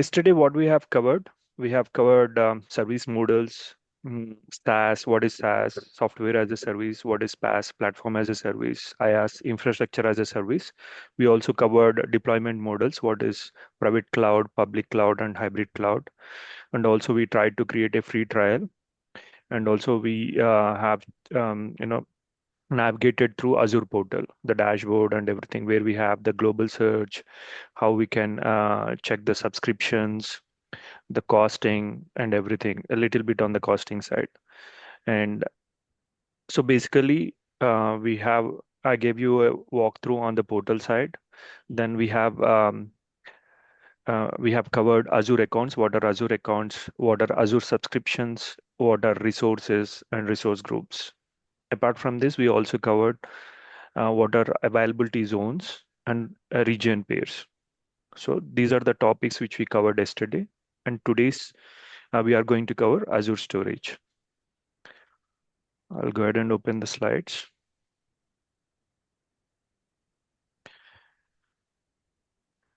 Yesterday, what we have covered service models, SaaS, what is SaaS, software as a service, what is PaaS, platform as a service, IaaS, infrastructure as a service. We also covered deployment models, what is private cloud, public cloud, and hybrid cloud. And also we tried to create a free trial. And also we have, navigated through Azure portal, the dashboard and everything, where we have the global search, how we can check the subscriptions, the costing and everything, a little bit on the costing side. And so basically, I gave you a walkthrough on the portal side. Then we have covered Azure accounts, what are Azure accounts, what are Azure subscriptions, what are resources and resource groups. Apart from this, we also covered what are availability zones and region pairs. So these are the topics which we covered yesterday. And today's we are going to cover Azure Storage. I'll go ahead and open the slides.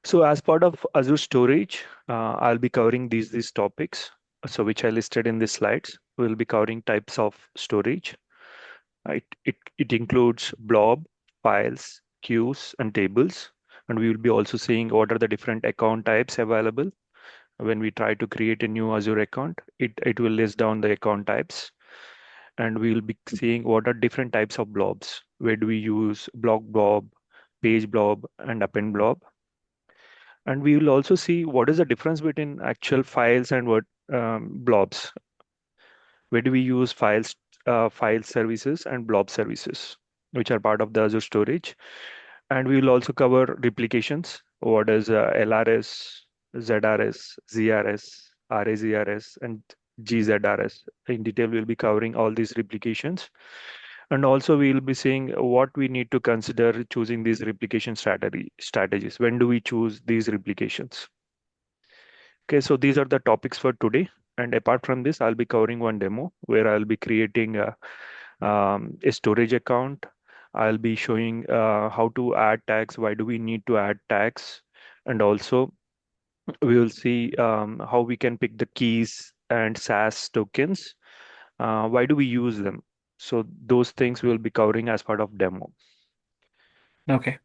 So as part of Azure Storage, I'll be covering these topics. So which I listed in these slides. We'll be covering types of storage. It includes blob, files, queues, and tables. And we will be also seeing what are the different account types available. When we try to create a new Azure account, it will list down the account types. And we will be seeing what are different types of blobs. Where do we use block blob, page blob, and append blob? And we will also see what is the difference between actual files and what blobs. Where do we use file services and blob services, which are part of the Azure storage. And we will also cover replications. What is LRS, ZRS, ZRS, RA-GRS, and GZRS. In detail, we'll be covering all these replications. And also we'll be seeing what we need to consider choosing these replication strategies. When do we choose these replications? Okay, so these are the topics for today. And apart from this, I'll be covering one demo where I'll be creating a storage account. I'll be showing how to add tags. Why do we need to add tags? And also we will see how we can pick the keys and SaaS tokens. Why do we use them? So those things we'll be covering as part of demo. Okay.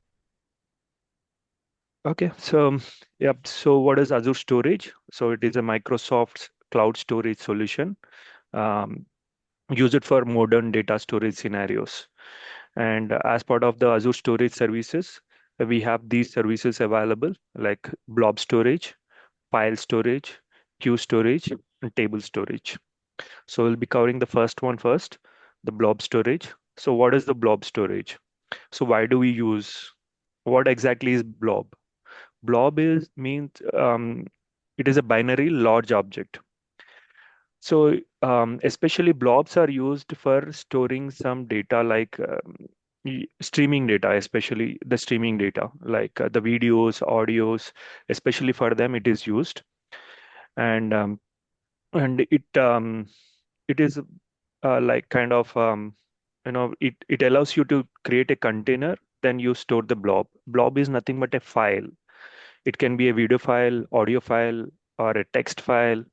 Okay, so yep. So what is Azure Storage? So it is a Microsoft cloud storage solution. Um, Use it for modern data storage scenarios. And as part of the Azure storage services, we have these services available like blob storage, file storage, queue storage, and table storage. So we'll be covering the first one first, the blob storage. So what is the blob storage? So why do we use, what exactly is blob? Blob is means it is a binary large object. So especially blobs are used for storing some data like streaming data, especially the streaming data, like the videos, audios, especially for them it is used. And it is like kind of it allows you to create a container, then you store the blob. Blob is nothing but a file. It can be a video file, audio file, or a text file,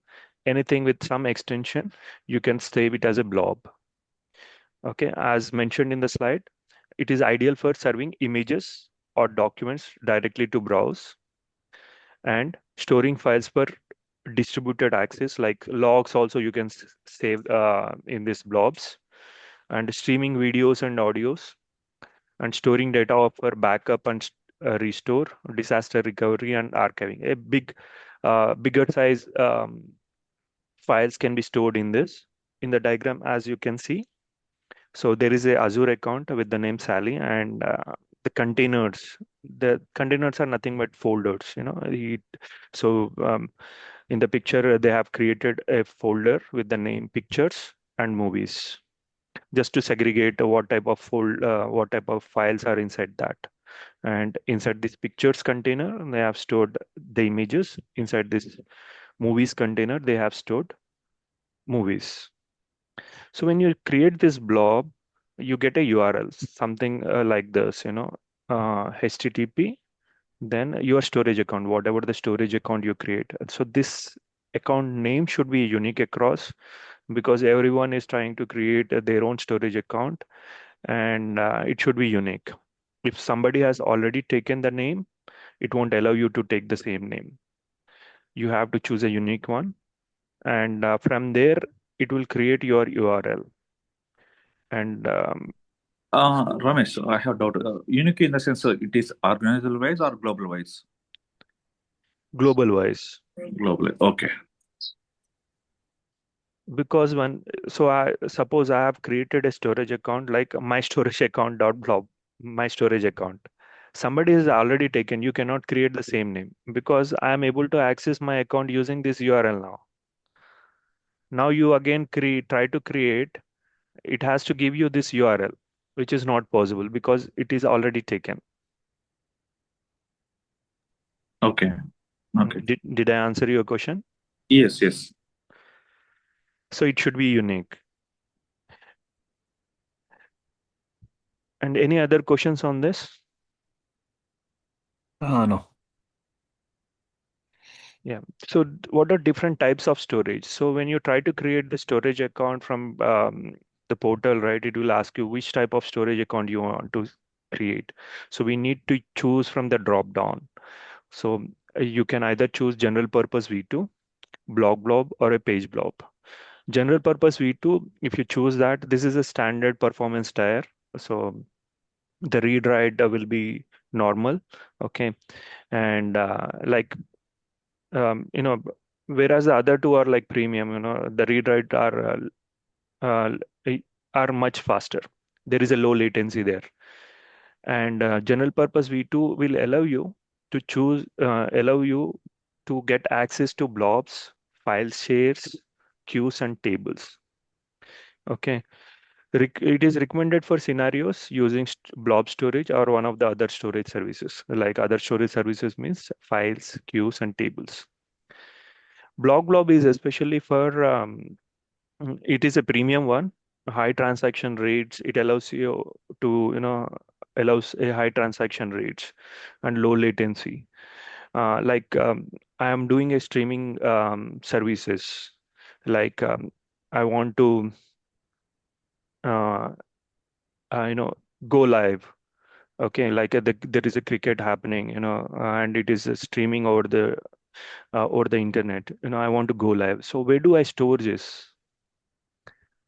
anything with some extension, you can save it as a blob. Okay, as mentioned in the slide, it is ideal for serving images or documents directly to browse and storing files for distributed access like logs also you can save in these blobs, and streaming videos and audios, and storing data for backup and restore, disaster recovery and archiving. A bigger size files can be stored in this. In the diagram, as you can see, so there is a Azure account with the name Sally, and the containers are nothing but folders. So in the picture, they have created a folder with the name pictures and movies, just to segregate what type of files are inside that. And inside this pictures container, they have stored the images. Inside this movies container, they have stored movies. So when you create this blob, you get a URL, something like this, HTTP then your storage account, whatever the storage account you create. So this account name should be unique across, because everyone is trying to create their own storage account, and it should be unique. If somebody has already taken the name, it won't allow you to take the same name. You have to choose a unique one, and from there it will create your URL. And Ramesh, I have doubt. Unique in the sense it is organizational wise or global wise? global wise, Globally. Okay. because when, so I suppose I have created a storage account like my storage account dot blob, my storage account. Somebody has already taken, you cannot create the same name, because I am able to access my account using this URL now. Now you again create, try to create, it has to give you this URL, which is not possible because it is already taken. Okay. Okay. Did I answer your question? Yes, yes. So it should be unique. And any other questions on this? No. Yeah. So what are different types of storage? So when you try to create the storage account from the portal, right, it will ask you which type of storage account you want to create. So we need to choose from the drop down. So you can either choose general purpose V2, blob, or a page blob. General purpose V2, if you choose that, this is a standard performance tier. So the read write will be normal. Okay. And you know, whereas the other two are like premium, you know, the read write uh, are much faster. There is a low latency there. And general purpose V2 will allow you to choose, allow you to get access to blobs, file shares, queues, and tables. Okay. It is recommended for scenarios using blob storage or one of the other storage services. Like other storage services means files, queues, and tables. Blob is especially for it is a premium one, high transaction rates. It allows you to, you know, allows a high transaction rates and low latency. Like I am doing a streaming services. Like I want to, uh, you know, go live. Okay, like there is a cricket happening, you know, and it is streaming over the internet. You know, I want to go live. So where do I store this?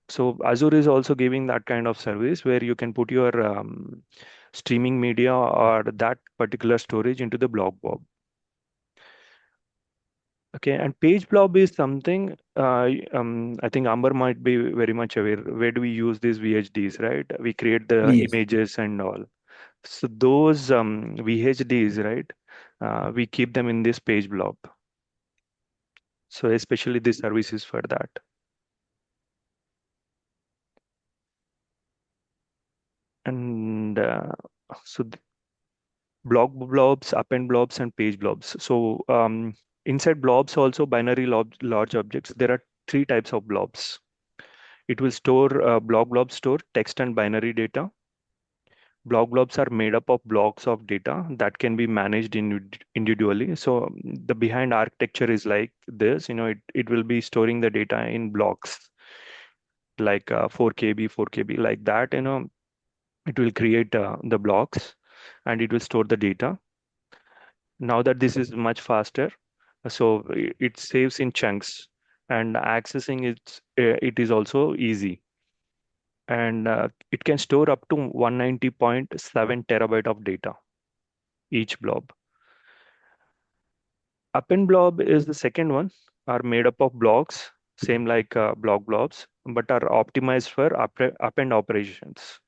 So Azure is also giving that kind of service where you can put your streaming media or that particular storage into the blob. Okay, and page blob is something I think Amber might be very much aware. Where do we use these VHDs, right? We create the Yes. images and all. So those VHDs, right? We keep them in this page blob. So especially this service is for that. And so blobs, append blobs, and page blobs. So inside blobs also binary large objects. There are three types of blobs. It will store blobs store text and binary data. Blobs are made up of blocks of data that can be managed individually. So the behind architecture is like this. You know, it will be storing the data in blocks like 4 KB, 4 KB, like that. You know, it will create the blocks and it will store the data. Now that this is much faster, so it saves in chunks, and accessing it is also easy, and it can store up to 190.7 terabyte of data each blob. Append blob is the second one, are made up of blocks, same like blobs, but are optimized for append operations.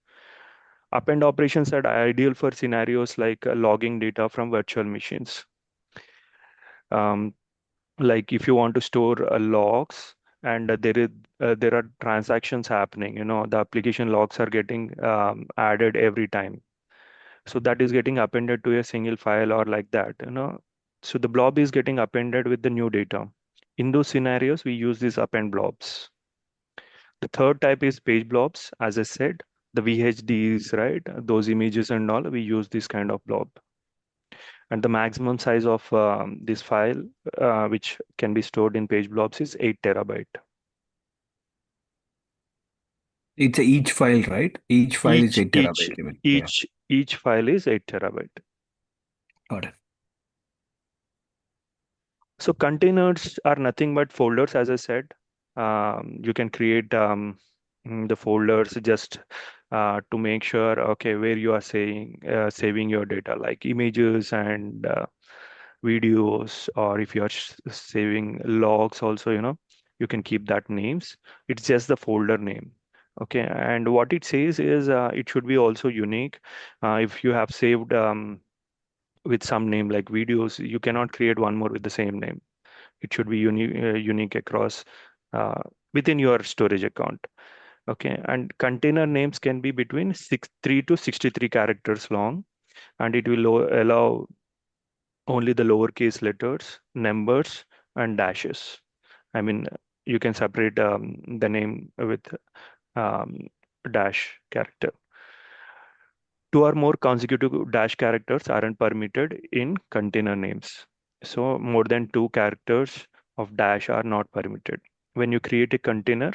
Append operations are ideal for scenarios like logging data from virtual machines. Um, like if you want to store logs, and there are transactions happening, you know, the application logs are getting added every time, so that is getting appended to a single file or like that, you know. So the blob is getting appended with the new data. In those scenarios we use these append blobs. The third type is page blobs. As I said, the VHDs, right, those images and all, we use this kind of blob. And the maximum size of this file, which can be stored in page blobs, is 8 terabyte. It's each file, right? Each file is Each 8 each terabyte even. Yeah, each each file is 8 terabyte. got it. So containers are nothing but folders, as I said. You can create the folders just to make sure, okay, where you are saving your data, like images and videos, or if you are saving logs also, you can keep that names. It's just the folder name. Okay, and what it says is it should be also unique. If you have saved with some name like videos, you cannot create one more with the same name. It should be unique across uh, within your storage account. Okay, and container names can be between 3 to 63 characters long, and it will allow only the lowercase letters, numbers, and dashes. I mean, you can separate the name with um, dash character. Two or more consecutive dash characters aren't permitted in container names. So more than two characters of dash are not permitted. When you create a container,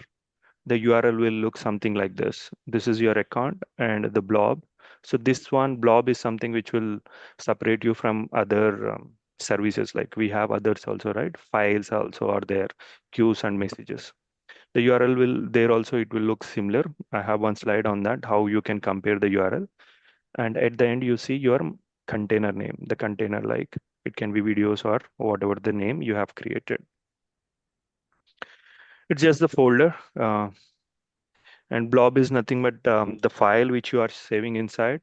the URL will look something like this. This is your account and the blob. So this one blob is something which will separate you from other services. Like we have others also, right? Files also are there, queues and messages. The URL will there also, it will look similar. I have one slide on that, how you can compare the URL. And at the end, you see your container name, the container, like it can be videos or whatever the name you have created. It's just the folder. And blob is nothing but the file which you are saving inside.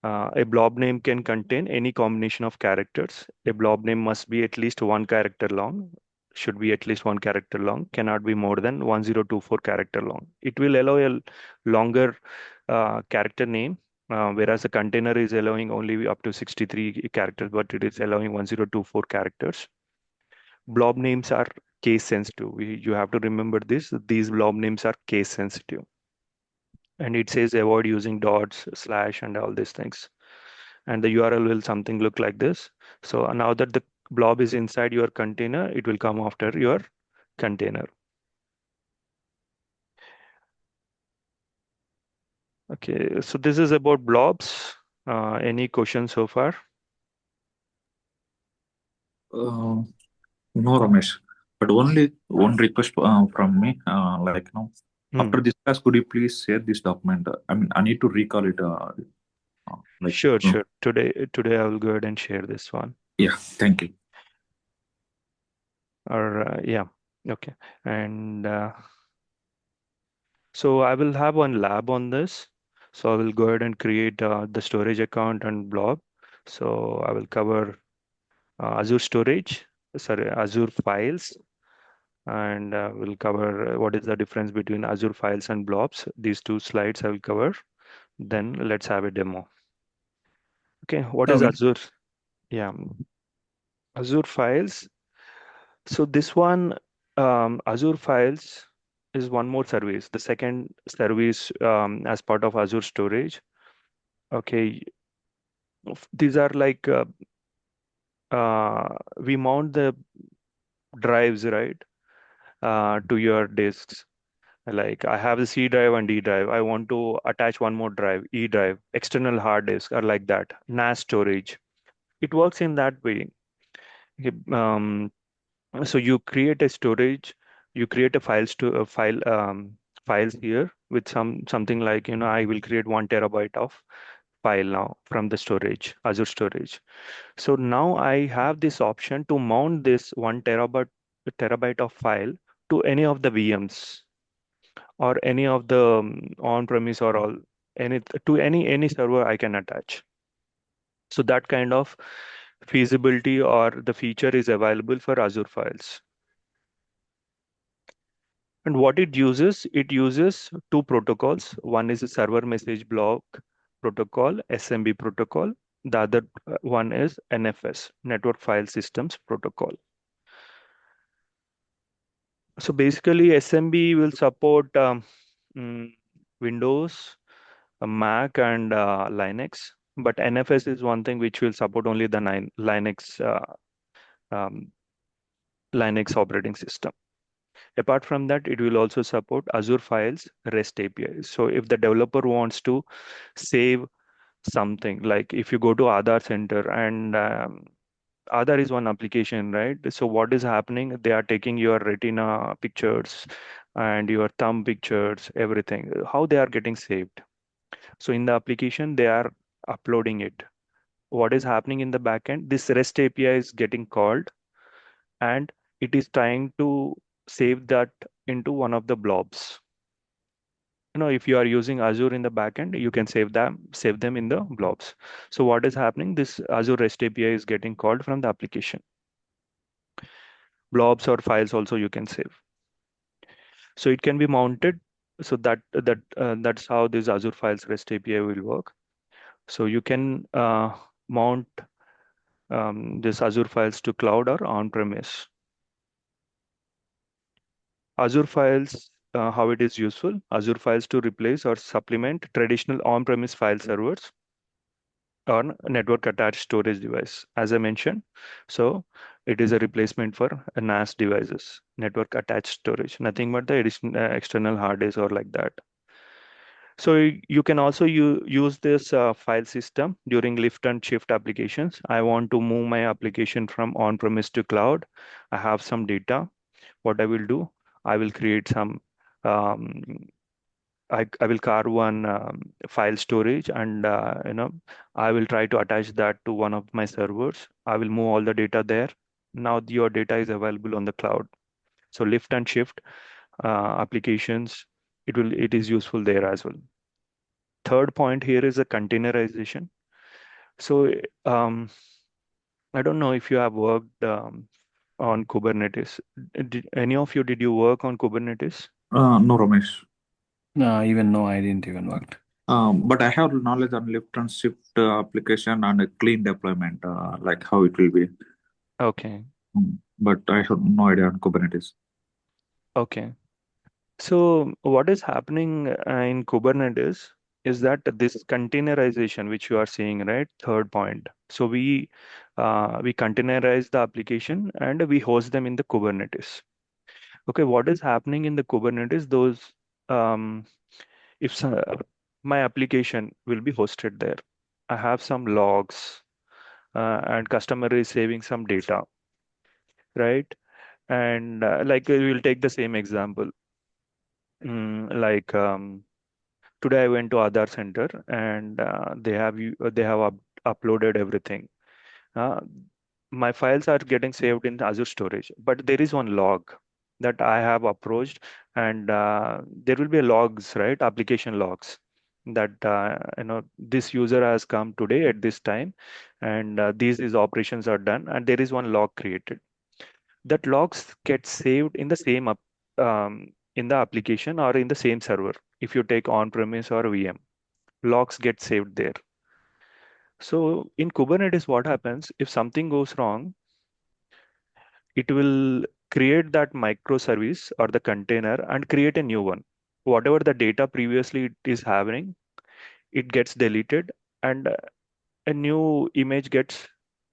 A blob name can contain any combination of characters. A blob name must be at least one character long, should be at least one character long, cannot be more than 1024 character long. It will allow a longer character name, whereas a container is allowing only up to 63 characters, but it is allowing 1024 characters. Blob names are case sensitive. You have to remember this. These blob names are case sensitive. And it says avoid using dots, slash, and all these things. And the URL will something look like this. So now that the blob is inside your container, it will come after your container. Okay, so this is about blobs. Any questions so far? Uh, no, Ramesh. But only one request from me. Hmm. After this class, could you please share this document? I mean, I need to recall it. Like, Sure, sure. Today I will go ahead and share this one. yeah. Thank you. Or yeah, okay. And so I will have one lab on this. So I will go ahead and create the storage account and blob. So I will cover Azure Storage, sorry, Azure Files, and we'll cover what is the difference between Azure Files and Blobs. These two slides I will cover. Then let's have a demo. Okay, what is Okay. Azure? Yeah, Azure Files. So this one, Azure Files is one more service, the second service as part of Azure Storage. Okay, these are like we mount the drives, right, to your disks. Like I have the C drive and D drive. I want to attach one more drive, E drive, external hard disk, or like that, NAS storage. It works in that way. Okay, so you create a storage, you create a files here with something like, I will create 1 terabyte of file now from the storage, Azure Storage. So now I have this option to mount this 1 terabyte of file to any of the VMs or any of the on-premise or all any server I can attach. So that kind of feasibility or the feature is available for Azure Files. And what it uses two protocols. One is a server message block protocol, SMB protocol. The other one is NFS, Network File Systems Protocol. So basically, SMB will support mm, Windows, Mac, and Linux. but NFS is one thing which will support only the um, Linux operating system. Apart from that, it will also support Azure Files REST API. So if the developer wants to save something, like if you go to Aadhaar Center and Aadhaar is one application, right? So what is happening? They are taking your retina pictures and your thumb pictures, everything. How they are getting saved? So in the application, they are uploading it. What is happening in the backend? This REST API is getting called and it is trying to save that into one of the blobs. If you are using Azure in the backend, you can save them in the blobs. So what is happening? This Azure REST API is getting called from the application. Blobs or files also you can save. So it can be mounted. So that's how this Azure Files REST API will work. So you can mount this Azure Files to cloud or on-premise. Azure Files, how it is useful? Azure Files to replace or supplement traditional on-premise file servers on network attached storage device, as I mentioned. So it is a replacement for NAS devices, network attached storage, nothing but the external hard disk or like that. So you can also use this file system during lift and shift applications. I want to move my application from on-premise to cloud. I have some data. What I will do, I will create some um, I will carve one file storage and I will try to attach that to one of my servers. I will move all the data there. Now your data is available on the cloud. So lift and shift applications, it is useful there as well. Third point here is the containerization. So I don't know if you have worked on Kubernetes. Any of you, did you work on Kubernetes? No, Ramesh. Even no, I didn't even work. But I have knowledge on lift and shift application and a clean deployment, like how it will be. Okay. But I have no idea on Kubernetes. Okay. So what is happening in Kubernetes is that this containerization, which you are seeing, right? Third point. So we containerize the application and we host them in the Kubernetes. Okay, what is happening in the Kubernetes? Those if so, my application will be hosted there. I have some logs and customer is saving some data, right? And like we'll take the same example. Like today I went to Aadhaar Center and they have uploaded everything. Uh, my files are getting saved in Azure Storage, but there is one log that I have approached, and there will be logs, right? Application logs that this user has come today at this time, and these operations are done, and there is one log created. That logs get saved in the same in the application or in the same server. If you take on-premise or VM, logs get saved there. So in Kubernetes, what happens if something goes wrong? It will create that microservice or the container and create a new one. Whatever the data previously it is having, it gets deleted and a new image gets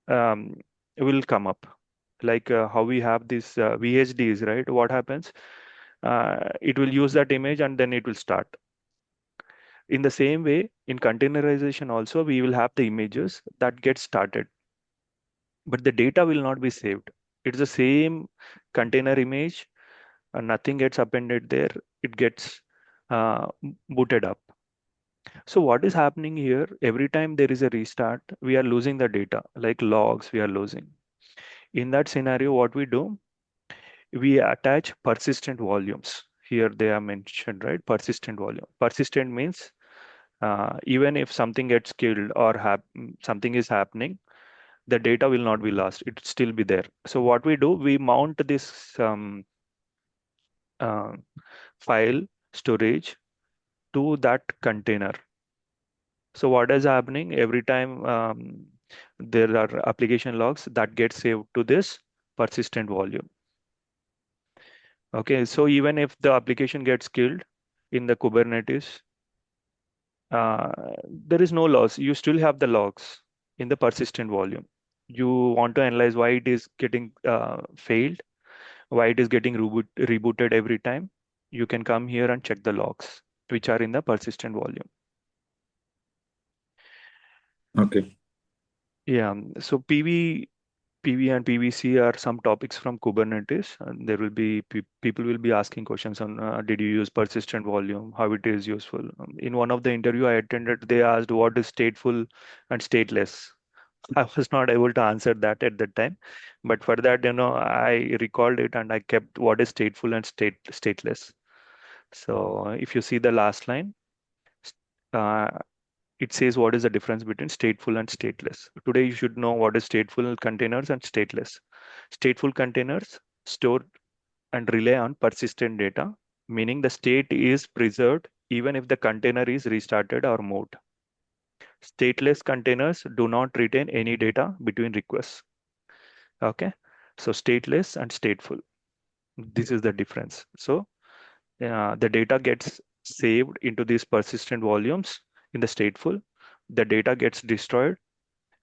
um, will come up. Like how we have this VHDs, right? What happens? It will use that image and then it will start. In the same way, in containerization also, we will have the images that get started, but the data will not be saved. It's the same container image, and nothing gets appended there. It gets booted up. So what is happening here? Every time there is a restart, we are losing the data, like logs we are losing. In that scenario, what we do, we attach persistent volumes. Here they are mentioned, right? Persistent volume. Persistent means even if something gets killed or something is happening, the data will not be lost. It will still be there. So what we do, we mount this uh, file storage to that container. So what is happening every time there are application logs that get saved to this persistent volume. Okay, so even if the application gets killed in the Kubernetes, uh, there is no loss. You still have the logs in the persistent volume. You want to analyze why it is getting failed, why it is getting rebooted every time. You can come here and check the logs, which are in the persistent volume. Okay. Yeah, so PV and PVC are some topics from Kubernetes, and there will be people will be asking questions on did you use persistent volume, how it is useful. In one of the interview I attended, they asked what is stateful and stateless. I was not able to answer that at that time, but for that, I recalled it and I kept what is stateful and stateless. So if you see the last line, uh, it says what is the difference between stateful and stateless. Today, you should know what is stateful containers and stateless. Stateful containers store and rely on persistent data, meaning the state is preserved even if the container is restarted or moved. Stateless containers do not retain any data between requests. Okay, so stateless and stateful. This is the difference. So the data gets saved into these persistent volumes in the stateful. The data gets destroyed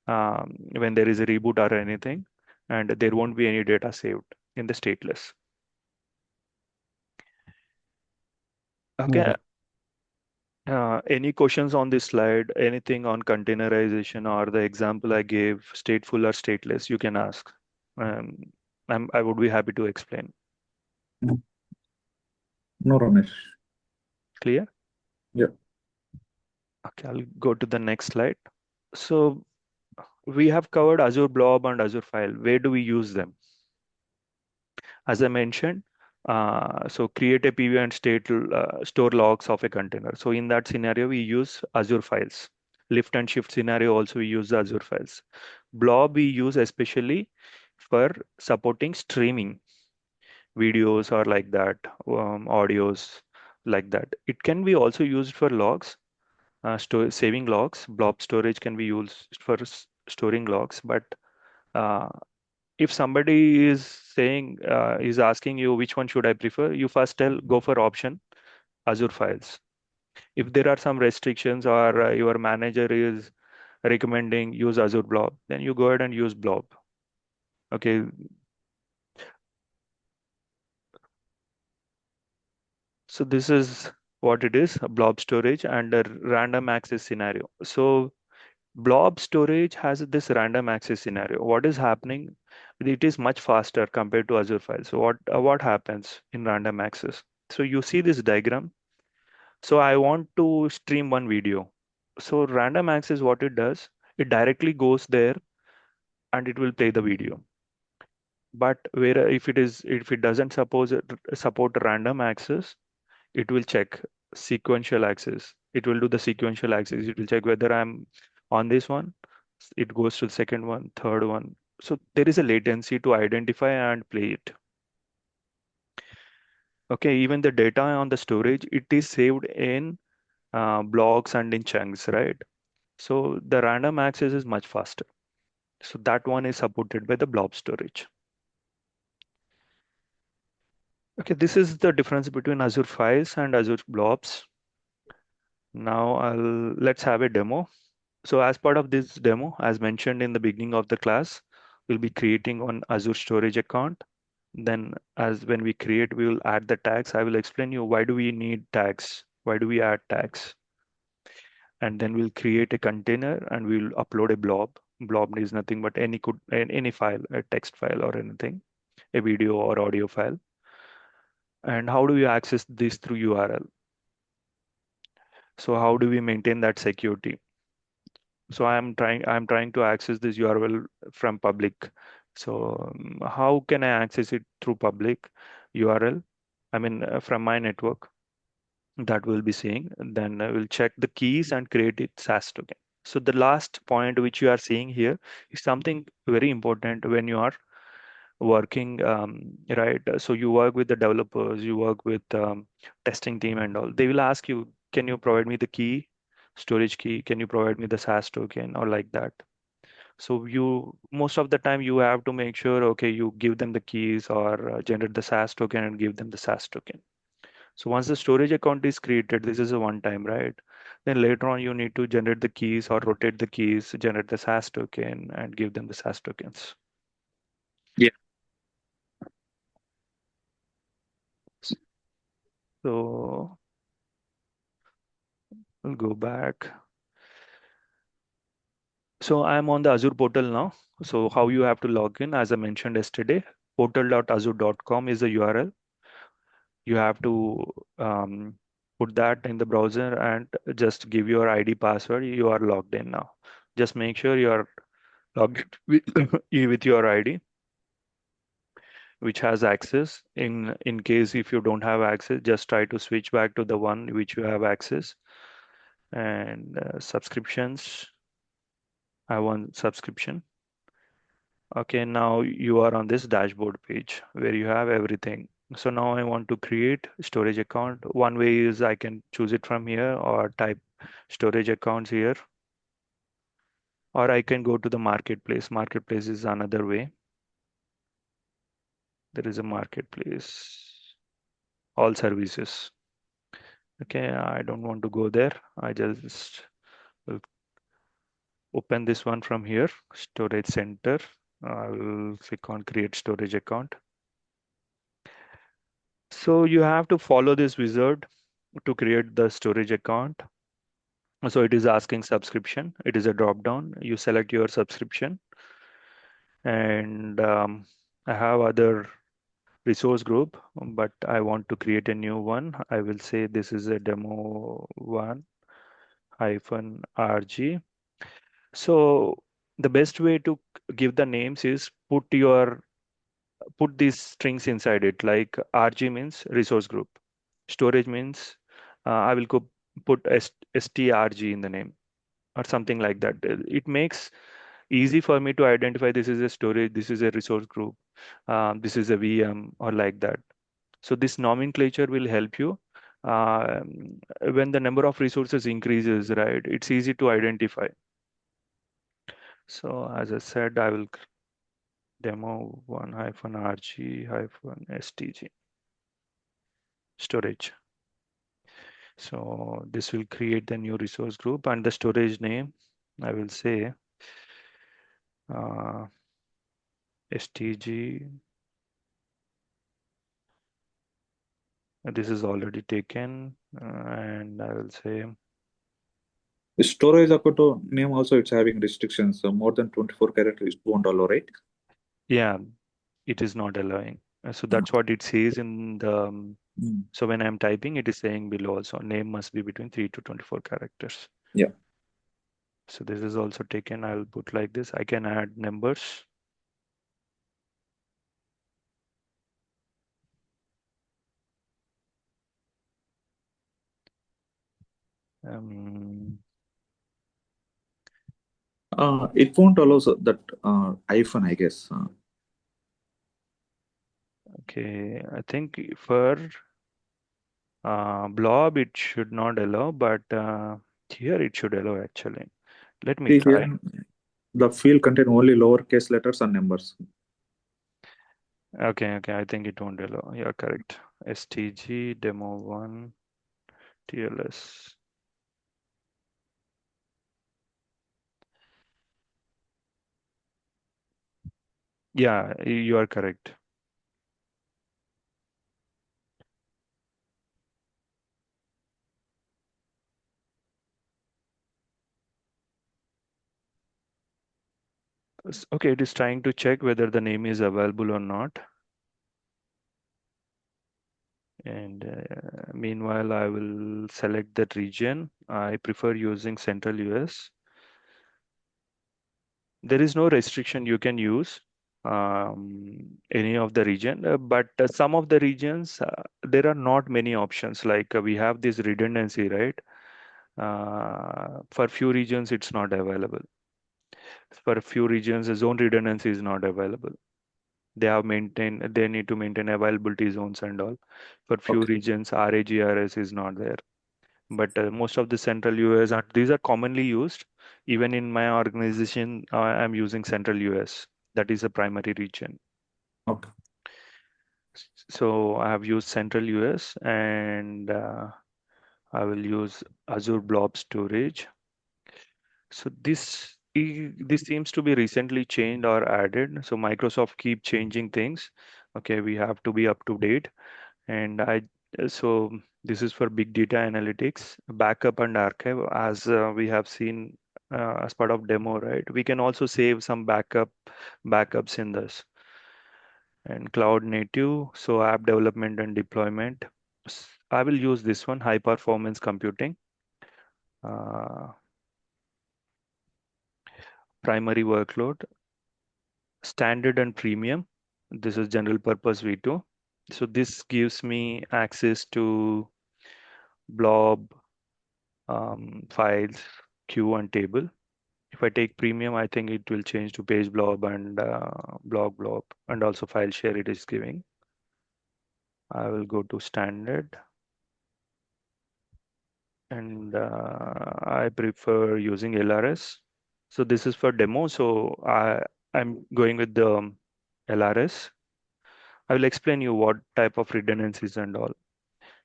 when there is a reboot or anything, and there won't be any data saved in the stateless. Okay. Right. Any questions on this slide? Anything on containerization or the example I gave, stateful or stateless? You can ask. Um, I would be happy to explain. No, Ramesh. Clear? Yeah. Okay, I'll go to the next slide. So we have covered Azure Blob and Azure File. Where do we use them? As I mentioned, so create a PV and store logs of a container. So in that scenario, we use Azure files. Lift and shift scenario also we use the Azure files. Blob we use especially for supporting streaming videos or like that, audios like that. It can be also used for logs, saving logs. Blob storage can be used for storing logs, but uh, if somebody is saying is asking you which one should I prefer, you first tell go for option Azure files. If there are some restrictions or your manager is recommending use Azure Blob, then you go ahead and use Blob. Okay. So this is what it is, a blob storage and a random access scenario. So blob storage has this random access scenario. What is happening? It is much faster compared to Azure files. So what happens in random access? So you see this diagram. So I want to stream one video. So random access, what it does, it directly goes there and it will play the video. But where if it doesn't support random access, it will check sequential access. It will do the sequential access. It will check whether I'm on this one. It goes to the second one, third one. So there is a latency to identify and play it. Okay, even the data on the storage, it is saved in blocks and in chunks, right? So the random access is much faster. So that one is supported by the blob storage. Okay, this is the difference between Azure Files and Azure Blobs. Now let's have a demo. So as part of this demo, as mentioned in the beginning of the class, we'll be creating on Azure Storage account. Then as when we create, we will add the tags. I will explain you why do we need tags? Why do we add tags? And then we'll create a container and we'll upload a blob. Blob is nothing but any file, a text file or anything, a video or audio file. And how do we access this through URL? So how do we maintain that security? So I'm trying to access this URL from public. So how can I access it through public URL? I mean, from my network that we'll be seeing. Then I will check the keys and create it SAS token. So the last point which you are seeing here is something very important when you are working, right? So you work with the developers, you work with testing team and all. They will ask you, can you provide me the key, storage key? Can you provide me the SAS token or like that? So you most of the time you have to make sure, okay, you give them the keys or generate the SAS token and give them the SAS token. So once the storage account is created, this is a one time, right? Then later on, you need to generate the keys or rotate the keys, generate the SAS token, and give them the SAS tokens. Yeah. So we'll go back. So I'm on the Azure portal now. So how you have to log in, as I mentioned yesterday, portal.azure.com is the URL. You have to put that in the browser and just give your ID password. You are logged in now. Just make sure you are logged with, with your ID, which has access. In case if you don't have access, just try to switch back to the one which you have access. And subscriptions, I want subscription. Okay, now you are on this dashboard page where you have everything. So now I want to create storage account. One way is I can choose it from here or type storage accounts here, or I can go to the marketplace. Marketplace is another way. There is a marketplace, all services. Okay, I don't want to go there. I just will open this one from here, storage center. I'll click on create storage account. So you have to follow this wizard to create the storage account. So it is asking subscription. It is a drop down. You select your subscription, and I have other resource group, but I want to create a new one. I will say this is a demo one hyphen RG. So the best way to give the names is put these strings inside it. Like RG means resource group. Storage means I will go put strg in the name or something like that. It makes easy for me to identify this is a storage, this is a resource group, this is a VM or like that. So this nomenclature will help you when the number of resources increases, right? It's easy to identify. So as I said, I will demo one hyphen RG hyphen STG storage. So this will create the new resource group and the storage name. I will say uh, STG. This is already taken, and I will say, The storage account name also it's having restrictions. So more than 24 characters won't allow, right? yeah, it is not allowing. So that's what it says in the. Mm. So when I'm typing, it is saying below also name must be between 3 to 24 characters. Yeah. So this is also taken. I'll put like this. I can add numbers. Um, It won't allow that hyphen, I guess. okay, I think for Blob it should not allow, but here it should allow actually. Let me See try. here, the field contain only lowercase letters and numbers. Okay, I think it won't allow. You're correct. STG demo one TLS. Yeah, you are correct. Okay, it is trying to check whether the name is available or not. And meanwhile, I will select that region. I prefer using Central US. There is no restriction you can use any of the region, but some of the regions, there are not many options. Like we have this redundancy, right? For few regions, it's not available. For a few regions, the zone redundancy is not available. They need to maintain availability zones and all. For few Okay. regions, RA-GRS is not there. But most of the central US, are, these are commonly used. Even in my organization, I'm using central US. That is a primary region. Okay. So I have used central US and I will use Azure Blob storage. So this seems to be recently changed or added. So Microsoft keep changing things. Okay, we have to be up to date. And so this is for big data analytics, backup and archive, as we have seen as part of demo, right? We can also save some backups in this. And cloud native, so app development and deployment. I will use this one, high performance computing. Uh, Primary workload, standard and premium. This is general purpose V2. So this gives me access to blob, files, queue, and table. If I take premium, I think it will change to page blob and blob, and also file share it is giving. I will go to standard, and I prefer using LRS. So this is for demo. So I'm going with the LRS. I will explain you what type of redundancies and all,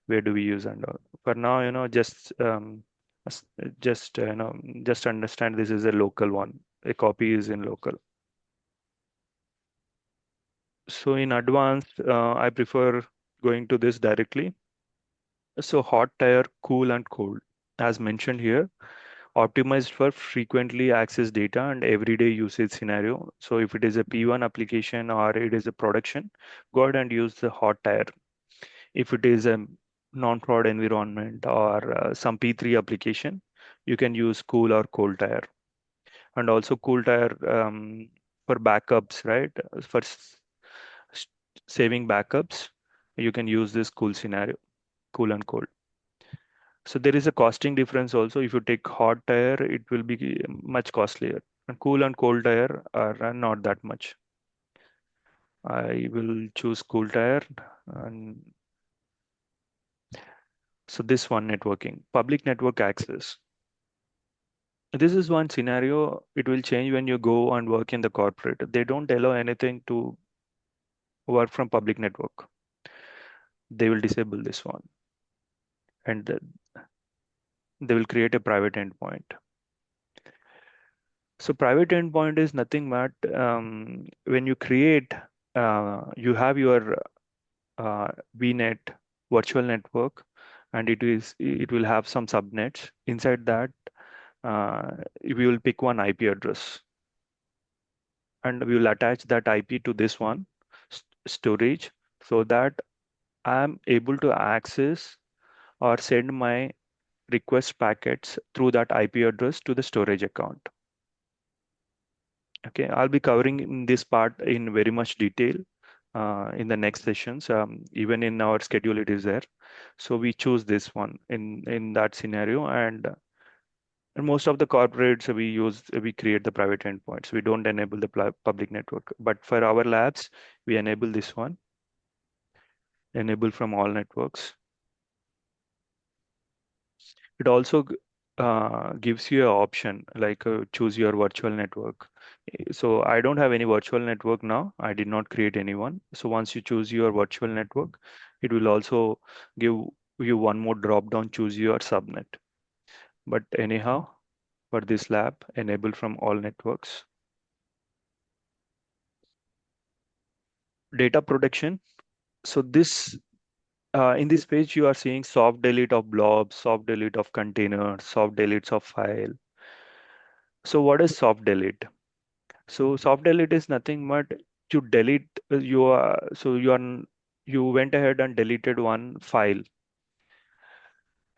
where do we use and all. For now, s- just understand this is a local one. A copy is in local. So in advanced, I prefer going to this directly. So hot tier, cool and cold, as mentioned here, optimized for frequently accessed data and everyday usage scenario. So if it is a P1 application or it is a production, go ahead and use the hot tier. If it is a non-prod environment or some P3 application, you can use cool or cold tier. And also cool tier for backups, right? For s- saving backups, you can use this cool scenario, cool and cold. So there is a costing difference also. If you take hot tier, it will be much costlier. And cool and cold tier are not that much. I will choose cool tier. And so this one, networking, public network access. This is one scenario. It will change when you go and work in the corporate. They don't allow anything to work from public network. They will disable this one, and they will create a private endpoint. So private endpoint is nothing but when you create, you have your VNet virtual network, and it will have some subnets. Inside that, we will pick one IP address, and we will attach that IP to this one storage, so that I am able to access or send my request packets through that IP address to the storage account. Okay, I'll be covering in this part in very much detail in the next sessions. Even in our schedule, it is there. So we choose this one in that scenario, and most of the corporates we create the private endpoints. We don't enable the public network, but for our labs, we enable this one, enable from all networks. It also gives you an option like choose your virtual network. So I don't have any virtual network now. I did not create anyone. So once you choose your virtual network, it will also give you one more drop down, choose your subnet. But anyhow, for this lab, enable from all networks. Data protection. So this in this page, you are seeing soft delete of blobs, soft delete of containers, soft deletes of file. So what is soft delete? So soft delete is nothing but you delete you went ahead and deleted one file.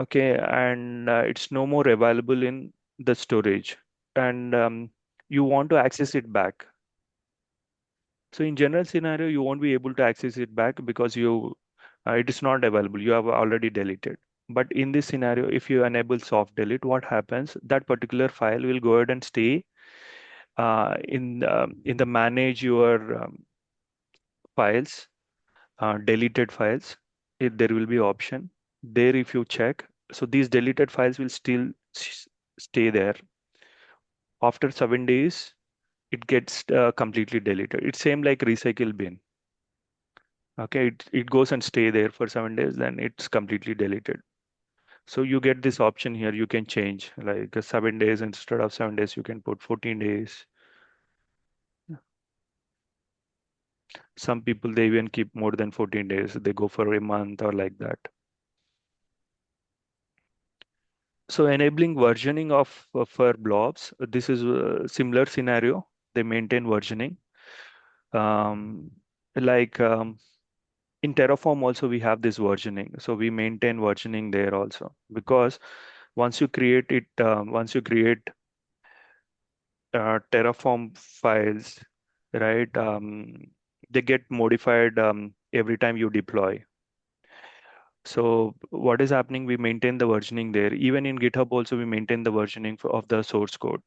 Okay, and it's no more available in the storage, and you want to access it back. So in general scenario, you won't be able to access it back because it is not available. You have already deleted. But in this scenario, if you enable soft delete, what happens? That particular file will go ahead and stay in the manage your files, deleted files. There will be option there. If you check, so these deleted files will still stay there. After 7 days, it gets completely deleted. It's same like recycle bin. Okay, it goes and stay there for 7 days, then it's completely deleted. So you get this option here. You can change like 7 days instead of 7 days. You can put 14 days. Some people they even keep more than 14 days. They go for a month or like that. So enabling versioning of for blobs. This is a similar scenario. They maintain versioning. Um, like in Terraform also we have this versioning. So we maintain versioning there also because once you create it, once you create Terraform files, right? They get modified every time you deploy. So what is happening? We maintain the versioning there. Even in GitHub also we maintain the versioning of the source code.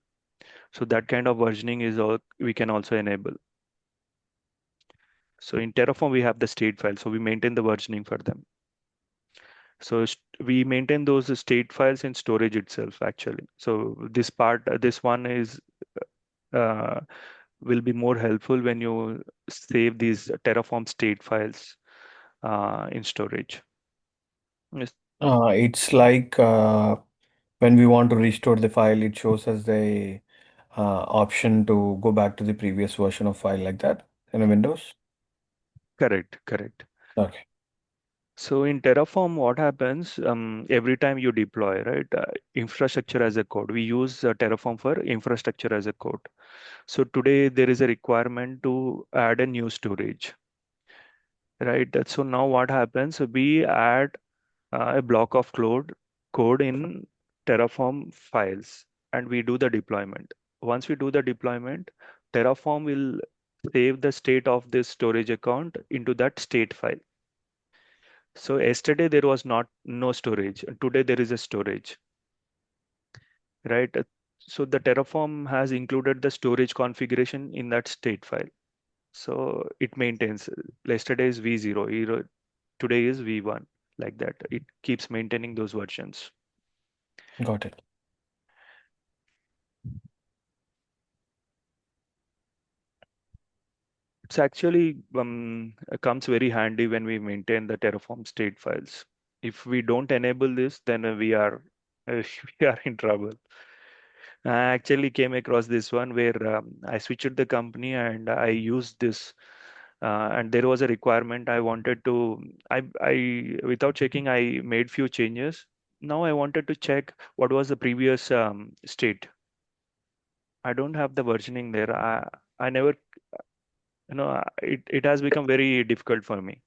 So that kind of versioning is all we can also enable. So in Terraform we have the state file, so we maintain the versioning for them. So we maintain those state files in storage itself actually. So this part, this one is uh, will be more helpful when you save these Terraform state files in storage. Yes, It's like when we want to restore the file, it shows us the option to go back to the previous version of file like that in a Windows. correct, correct. Okay. So in Terraform, what happens every time you deploy, right? Infrastructure as a code. We use Terraform for infrastructure as a code. So today there is a requirement to add a new storage, right? So now what happens? We add a block of code in Terraform files and we do the deployment. Once we do the deployment, Terraform will save the state of this storage account into that state file. So yesterday there was not no storage. Today there is a storage, right? So the Terraform has included the storage configuration in that state file. So it maintains yesterday is V0, today is V1, like that. It keeps maintaining those versions. Got it. It's actually comes very handy when we maintain the Terraform state files. If we don't enable this, then we are we are in trouble. I actually came across this one where I switched the company and I used this, and there was a requirement I wanted to. I without checking, I made few changes. Now I wanted to check what was the previous state. I don't have the versioning there. I never, it has become very difficult for me.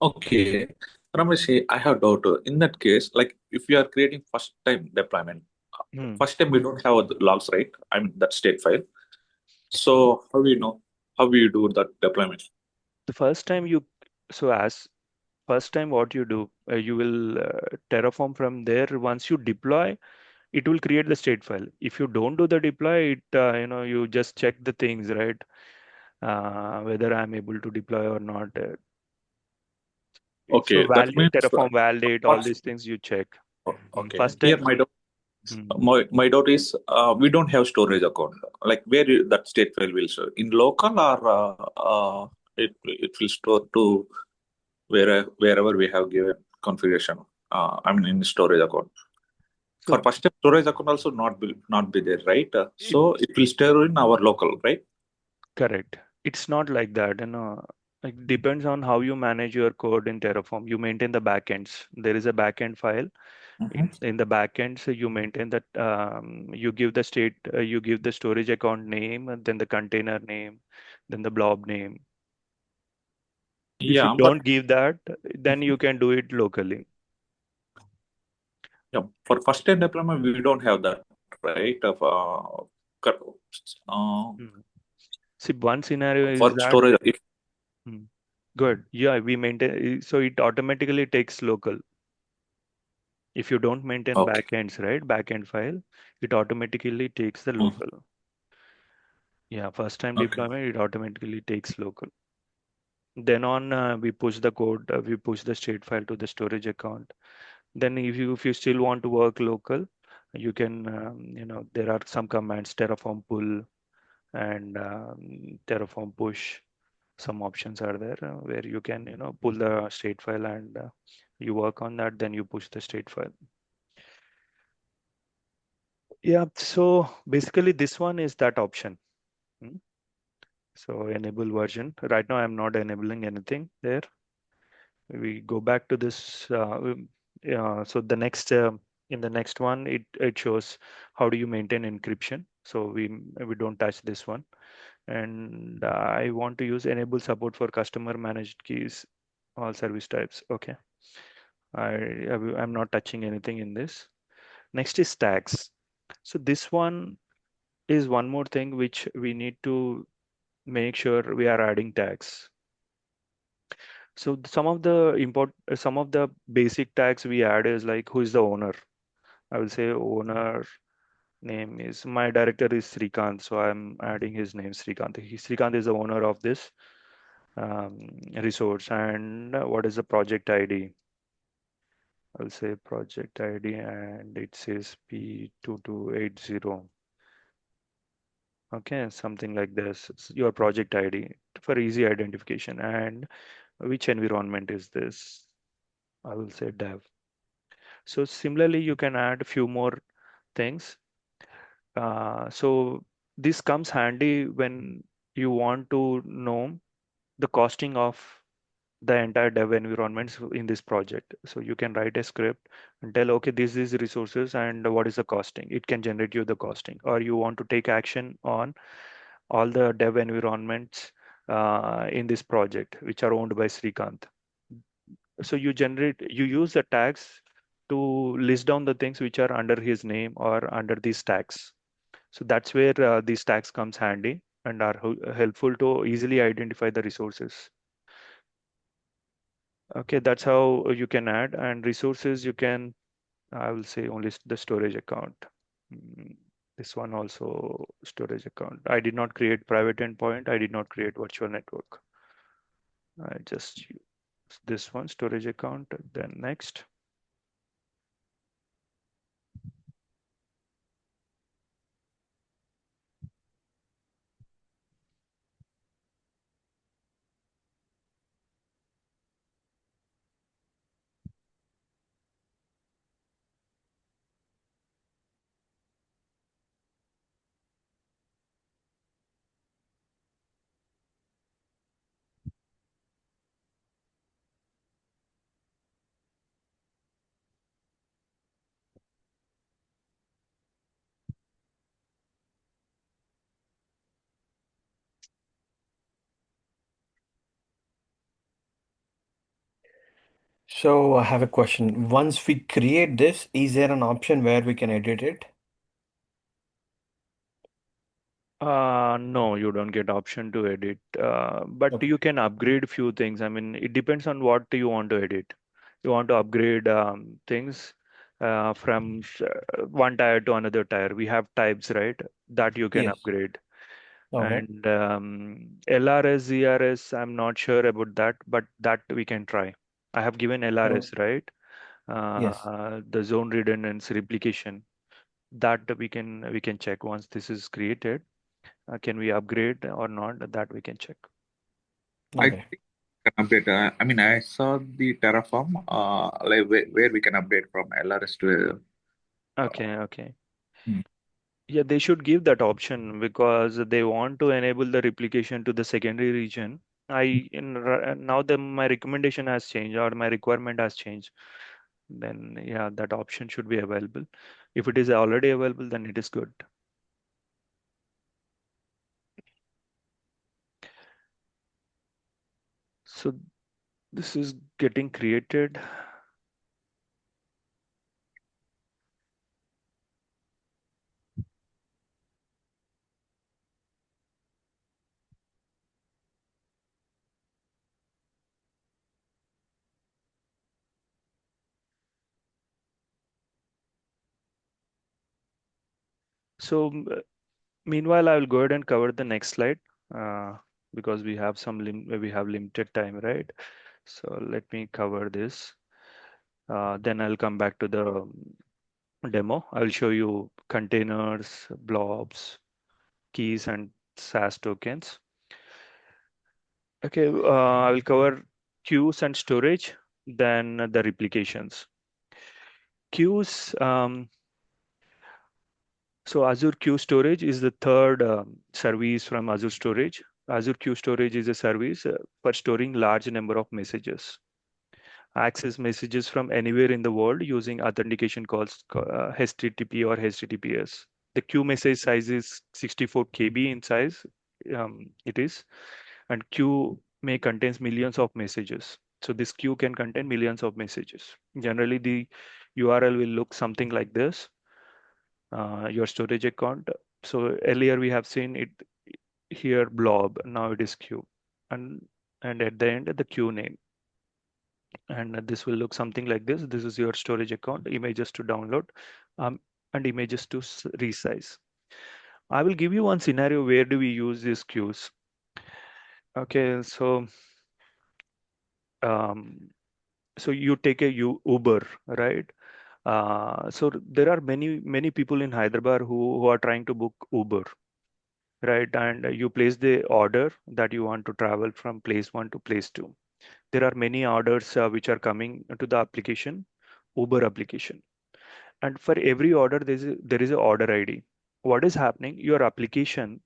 Okay. Ramesh, I have doubt. In that case, like if you are creating first time deployment, Hmm. first time we don't have the logs, right? I mean that state file. So how we know how we do that deployment? The first time you, so as first time what you do, you will Terraform from there. Once you deploy, it will create the state file. If you don't do the deploy, you just check the things, right? Whether I'm able to deploy or not. So Okay, that validate, means Terraform validate, all what's these things you check. okay. First Here time, mm, my doubt is we don't have storage account. Like where that state file will show in local or it will store to wherever we have given configuration. I mean in storage account. so For first step, storage account also not be there, right? it, So it will store in our local, right? correct. It's not like that, it depends on how you manage your code in Terraform. You maintain the backends. There is a backend file. Mhm. In the backend, so you maintain that you give the state, you give the storage account name, and then the container name, then the blob name. If you Yeah, but don't give that, then you can do it locally. yeah, for first step deployment, we don't have that, right? Hmm. See, one scenario is For that, storage, if hmm, good. Yeah, we maintain, so it automatically takes local. If you don't maintain okay, backends, right, backend file, it automatically takes the mm, local. Yeah, first time okay, deployment, it automatically takes local. Then on, we push the code, we push the state file to the storage account. Then if you still want to work local, you can, there are some commands, Terraform pull and Terraform push. Some options are there where you can, pull the state file and You work on that, then you push the state file. Yeah, so basically this one is that option. Hmm. So enable version. Right now I'm not enabling anything there. We go back to this. So the next in the next one, it shows how do you maintain encryption. So we don't touch this one. And I want to use enable support for customer managed keys, all service types. Okay. I'm not touching anything in this. Next is tags. So this one is one more thing which we need to make sure we are adding tags. So some of the basic tags we add is like who is the owner. I will say owner name is my director is Srikanth, so I'm adding his name Srikanth. Srikanth is the owner of this resource, and what is the project ID? I'll say project ID, and it says P2280. Okay, something like this. It's your project ID for easy identification. And which environment is this? I will say dev. So similarly, you can add a few more things. So this comes handy when you want to know the costing of the entire dev environments in this project. So you can write a script and tell, okay, this is resources and what is the costing. It can generate you the costing. Or you want to take action on all the dev environments in this project, which are owned by Srikanth. So you use the tags to list down the things which are under his name or under these tags. So that's where these tags comes handy and are helpful to easily identify the resources. Okay, that's how you can add, and resources you can, I will say only the storage account. Mm, This one also storage account. I did not create private endpoint. I did not create virtual network. I just use this one storage account. Then next. So I have a question. Once we create this, is there an option where we can edit it? No, you don't get option to edit, but Okay. you can upgrade few things. I mean, it depends on what you want to edit. You want to upgrade things from one tire to another tire. We have types, right? That you can Yes. upgrade. Okay. And LRS, ZRS, I'm not sure about that, but that we can try. I have given Oh, LRS, right? yes. The zone redundancy replication. That we can check once this is created. Can we upgrade or not? That we can check. I Okay. think we can update. I mean, I saw the Terraform, like where we can update from LRS to. Okay, okay. Hmm. Yeah, they should give that option because they want to enable the replication to the secondary region. Now my recommendation has changed or my requirement has changed. Then yeah, that option should be available. If it is already available, then it is good. So this is getting created. So meanwhile, I will go ahead and cover the next slide because we have limited time, right? So let me cover this. Then I'll come back to the demo. I'll show you containers, blobs, keys, and SAS tokens. Okay, I will cover queues and storage. then the replications. Queues, so Azure Queue Storage is the third service from Azure Storage. Azure Queue Storage is a service for storing large number of messages. Access messages from anywhere in the world using authentication calls HTTP or HTTPS. The queue message size is 64 KB in size. It is, and queue may contains millions of messages. So this queue can contain millions of messages. Generally, the URL will look something like this. Your storage account. So earlier we have seen it here blob. Now it is queue, and at the end the queue name. And this will look something like this. This is your storage account, images to download, and images to resize. I will give you one scenario where do we use these queues. Okay, so um, you take a Uber, right? So there are many people in Hyderabad who are trying to book Uber, right? And you place the order that you want to travel from place one to place two. There are many orders which are coming to the application, Uber application. And for every order, there is a order ID. What is happening? Your application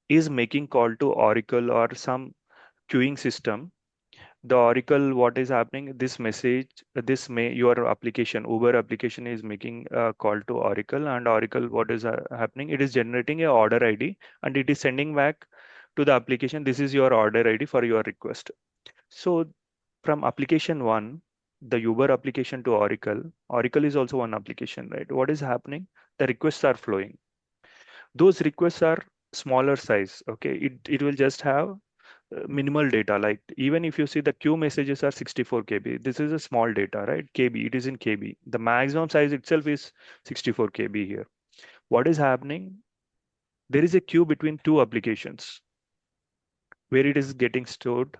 is making call to Oracle or some queuing system. The Oracle, what is happening? This message, your application, Uber application is making a call to Oracle, and Oracle, what is happening? It is generating a order ID and it is sending back to the application. This is your order ID for your request. So from application one, the Uber application to Oracle, Oracle is also one application, right? What is happening? The requests are flowing. Those requests are smaller size. Okay, it will just have minimal data. Like even if you see the queue messages are 64 KB, this is a small data, right? KB, it is in KB. The maximum size itself is 64 KB here. What is happening? There is a queue between two applications where it is getting stored,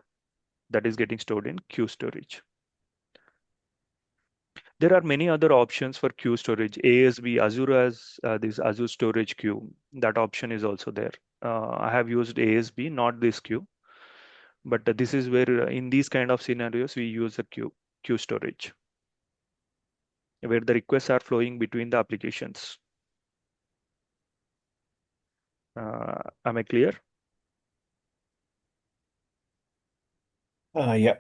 that is getting stored in queue storage. There are many other options for queue storage. ASB, Azure has this Azure Storage Queue. That option is also there. I have used ASB, not this queue, but this is where in these kind of scenarios we use a queue storage, where the requests are flowing between the applications. Am I clear? Yeah.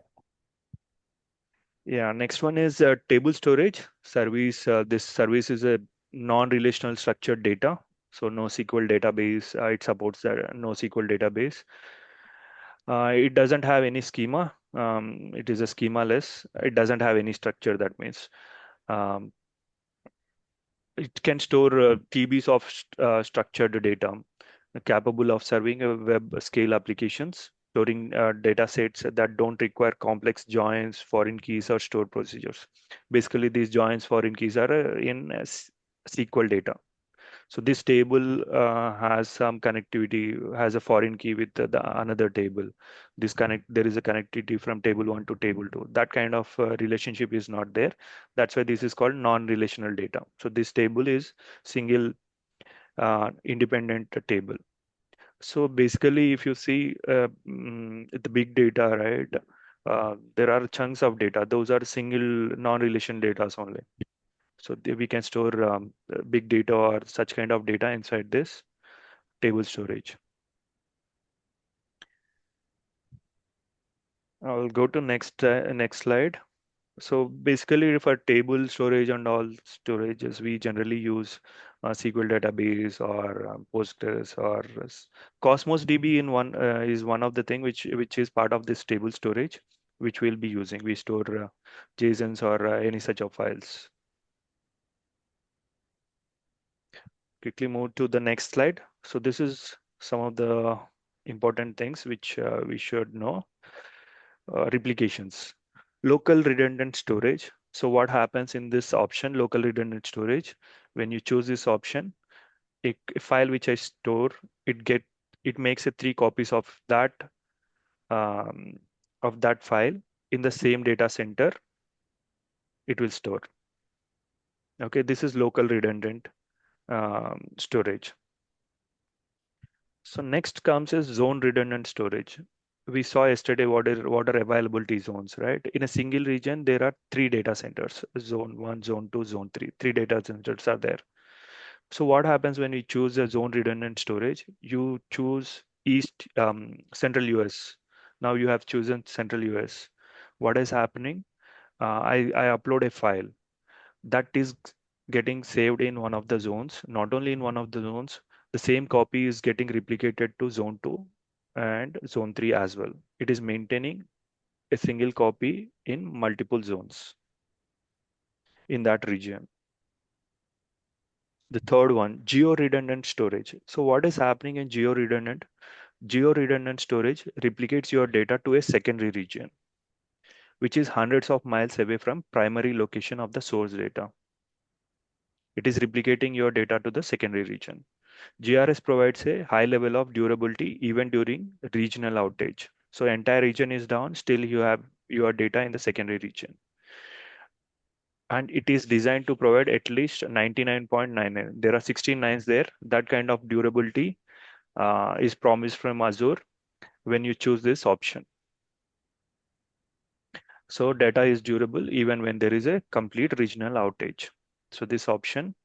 Yeah. Next one is table storage service. This service is a non-relational structured data. So NoSQL database. It supports the NoSQL database. It doesn't have any schema. It is a schema-less. It doesn't have any structure. That means um, it can store TBs of structured data, capable of serving a web scale applications, storing data sets that don't require complex joins, foreign keys, or stored procedures. Basically, these joins, foreign keys are in SQL data. So this table has some connectivity, has a foreign key with another table. There is a connectivity from table one to table two. That kind of relationship is not there. That's why this is called non-relational data. So this table is single independent table. So basically, if you see the big data, right, there are chunks of data. Those are single non-relation data only. So we can store big data or such kind of data inside this table storage. I'll go to next slide. So basically for table storage and all storages, we generally use SQL database or Postgres or Cosmos DB in one is one of the thing which is part of this table storage, which we'll be using. We store JSONs or any such of files. Quickly move to the next slide. So this is some of the important things which we should know. Replications, local redundant storage. So what happens in this option, local redundant storage? When you choose this option, a file which I store, it makes a 3 copies um, of that file in the same data center. It will store. Okay, this is local redundant storage. So next comes is zone redundant storage. we saw yesterday what are water availability zones, right? In a single region, there are three data centers: zone 1, zone 2, zone 3. Three data centers are there. So what happens when you choose a zone redundant storage? You choose East Central US. Now you have chosen Central US. What is happening? I upload a file that is getting saved in one of the zones. Not only in one of the zones, the same copy is getting replicated to zone 2 and zone 3 as well. It is maintaining a single copy in multiple zones in that region. The third one, geo-redundant storage. So what is happening in geo-redundant? Geo-redundant storage replicates your data to a secondary region, which is hundreds of miles away from primary location of the source data. It is replicating your data to the secondary region. GRS provides a high level of durability even during regional outage. So entire region is down, still you have your data in the secondary region. And it is designed to provide at least 99.99. There are 16 nines there. That kind of durability is promised from Azure when you choose this option. So data is durable even when there is a complete regional outage. So this option,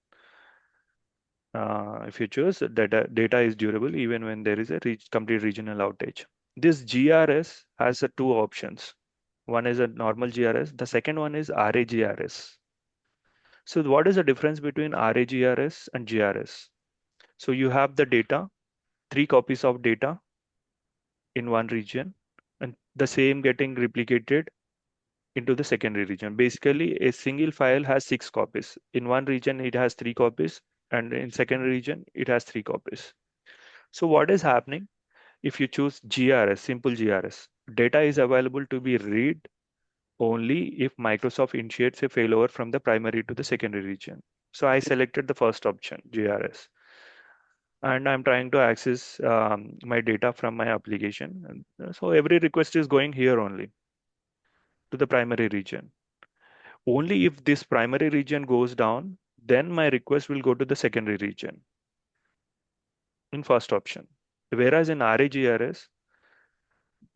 if you choose, data is durable even when there is a complete regional outage. This GRS has two options. One is a normal GRS. The second one is RA-GRS. So what is the difference between RA-GRS and GRS? So you have the data, three copies of data in one region, and the same getting replicated into the secondary region. Basically, a single file has six copies. In one region, it has three copies, and in secondary region, it has three copies. So what is happening if you choose GRS, simple GRS? Data is available to be read only if Microsoft initiates a failover from the primary to the secondary region. So I selected the first option, GRS, and I'm trying to access my data from my application. And so every request is going here only to the primary region. Only if this primary region goes down, then my request will go to the secondary region in first option. Whereas in RA-GRS,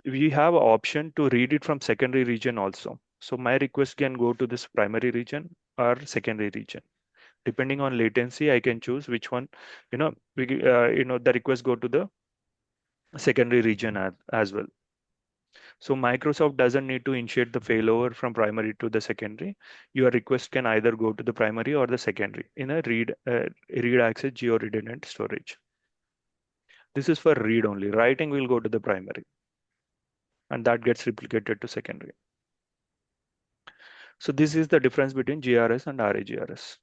we have an option to read it from secondary region also. So my request can go to this primary region or secondary region. Depending on latency, I can choose which one, the request go to the secondary region as well. So Microsoft doesn't need to initiate the failover from primary to the secondary. Your request can either go to the primary or the secondary in a read access geo redundant storage. This is for read only. Writing will go to the primary, and that gets replicated to secondary. So this is the difference between GRS and RA-GRS.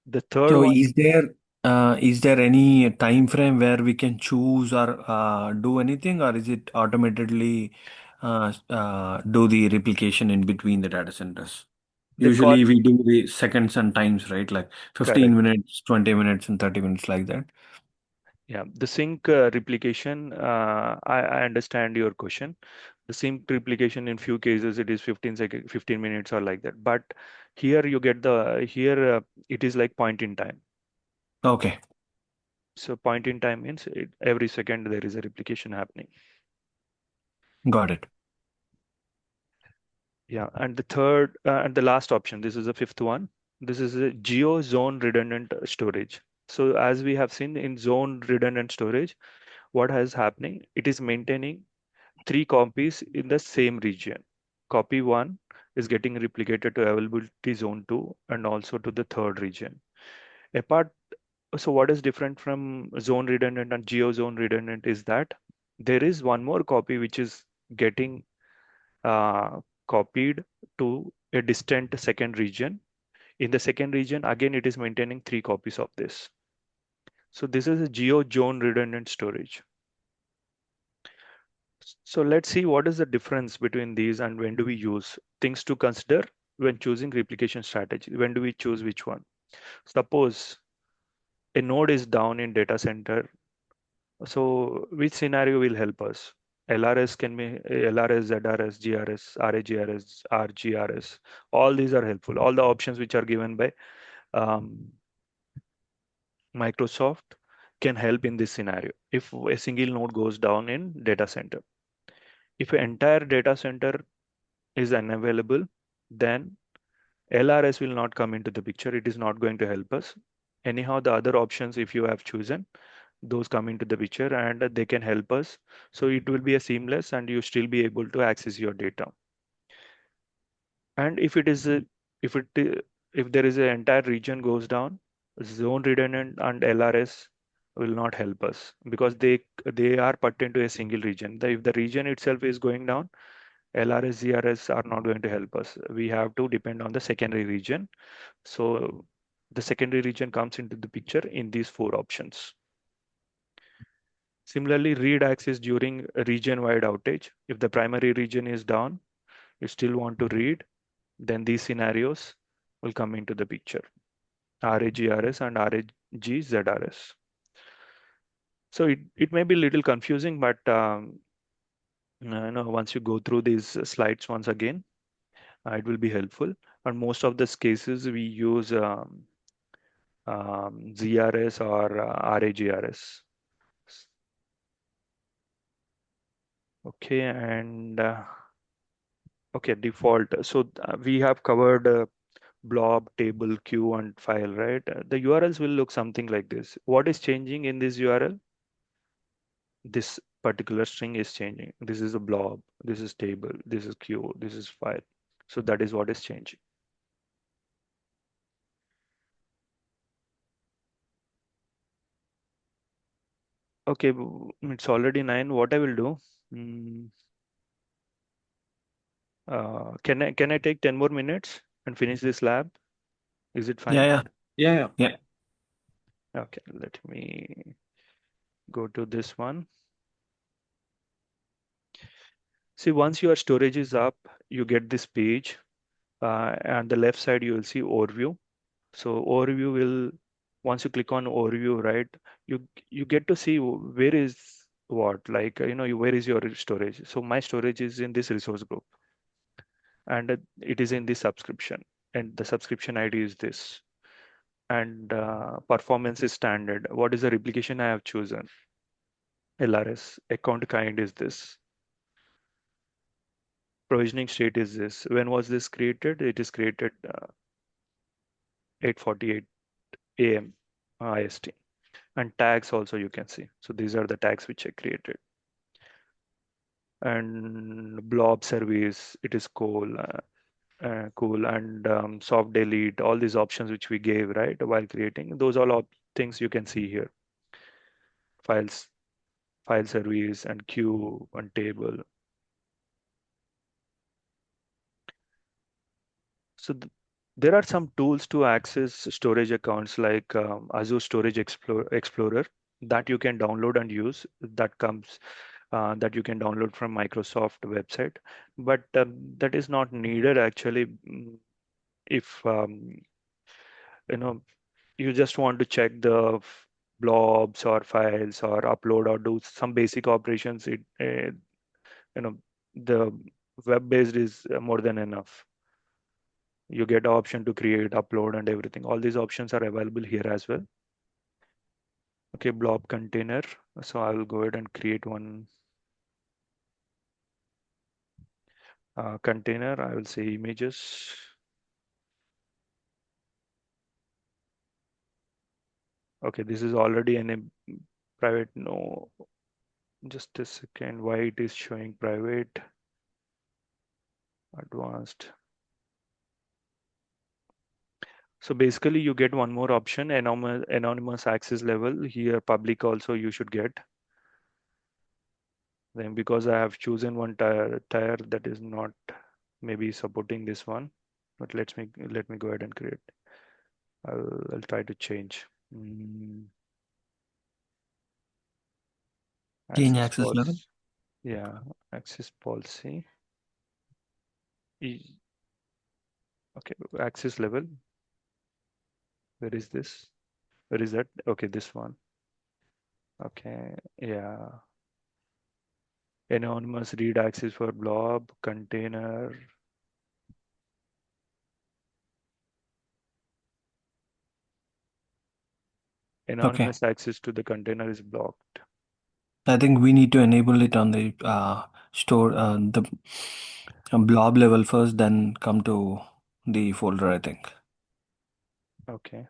The third So one, is there any time frame where we can choose or do anything, or is it automatically do the replication in between the data centers? the call, Usually we do the seconds and times, right? Like correct. 15 minutes, 20 minutes, and 30 minutes like that. Yeah, the sync replication, I understand your question. The sync replication in few cases it is 15 minutes or like that. But here you get it is like point in time. Okay, So point in time means every second there is a replication happening. got it. Yeah, and the third and the last option, this is the fifth one. This is a geo zone redundant storage. So as we have seen in zone redundant storage, what is happening? It is maintaining three copies in the same region. Copy 1 is getting replicated to availability zone 2 and also to the third region. Apart, so what is different from zone redundant and geo zone redundant is that there is one more copy which is getting uh, copied to a distant second region. In the second region, again, it is maintaining three copies of this. So this is a geo zone redundant storage. So let's see what is the difference between these and when do we use things to consider when choosing replication strategy. When do we choose which one? Suppose a node is down in data center. So which scenario will help us? LRS can be LRS, ZRS, GRS, RA-GRS, RGRS. All these are helpful. All the options which are given by um, Microsoft can help in this scenario if a single node goes down in data center. If an entire data center is unavailable, then LRS will not come into the picture. It is not going to help us. Anyhow, the other options, if you have chosen, those come into the picture and they can help us. So it will be a seamless and you still be able to access your data. And if it is if it if there is an entire region goes down, zone redundant and LRS will not help us because they are put into a single region. If the region itself is going down, LRS, GRS are not going to help us. We have to depend on the secondary region. So the secondary region comes into the picture in these four options. Similarly, read access during a region-wide outage. If the primary region is down, you still want to read, then these scenarios will come into the picture. RA-GRS and RA-GZRS. So it may be a little confusing, but once you go through these slides once again, it will be helpful. And most of the cases we use ZRS or RA-GRS. Okay, and okay, default. So we have covered blob, table, queue, and file, right? The URLs will look something like this. What is changing in this URL? This particular string is changing. This is a blob, this is table, this is queue, this is file. So that is what is changing. Okay, it's already 9. What I will do? Can I take 10 more minutes and finish this lab? Is it fine? Yeah. Yeah. Okay, let me go to this one. See, once your storage is up, you get this page. And the left side, you will see overview. So overview will, once you click on overview, right, you get to see where is what, like, where is your storage. So my storage is in this resource group and it is in this subscription and the subscription ID is this. And performance is standard. What is the replication I have chosen? LRS. Account kind is this. Provisioning state is this. When was this created? It is created 8:48 a.m. IST. And tags also you can see. So these are the tags which I created. And blob service, it is cool, and soft delete, all these options which we gave, right, while creating. Those all things you can see here. Files, file service, and queue, and table. So there are some tools to access storage accounts like Azure Storage Explorer that you can download and use. That you can download from Microsoft website, but that is not needed actually. If you know you just want to check the blobs or files or upload or do some basic operations, you know the web-based is more than enough. You get the option to create, upload, and everything. All these options are available here as well. Okay, blob container. So I will go ahead and create one container. I will say images. Okay, this is already in a private. No, just a second. Why it is showing private? Advanced. So basically you get one more option, anonymous access level. Here public also you should get. Then because I have chosen one tier that is not maybe supporting this one, but let me go ahead and create. I'll try to change. Change Access access level. policy. Yeah, access policy. Okay, access level. Where is this? Where is that? Okay, this one. Okay, yeah. Anonymous read access for blob container. Okay. Anonymous access to the container is blocked. I think we need to enable it on the store the blob level first, then come to the folder, I think. Okay.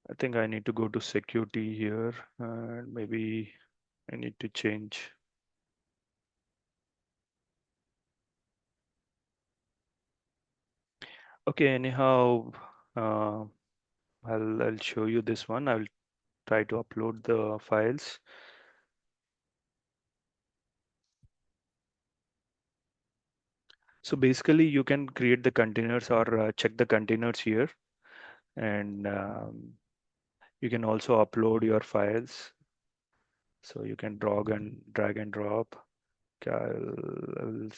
I think I need to go to security here and maybe I need to change. Okay, anyhow, uh, I'll show you this one. I'll try to upload the files. So basically you can create the containers or check the containers here, and you can also upload your files. So you can drag and drop. Okay,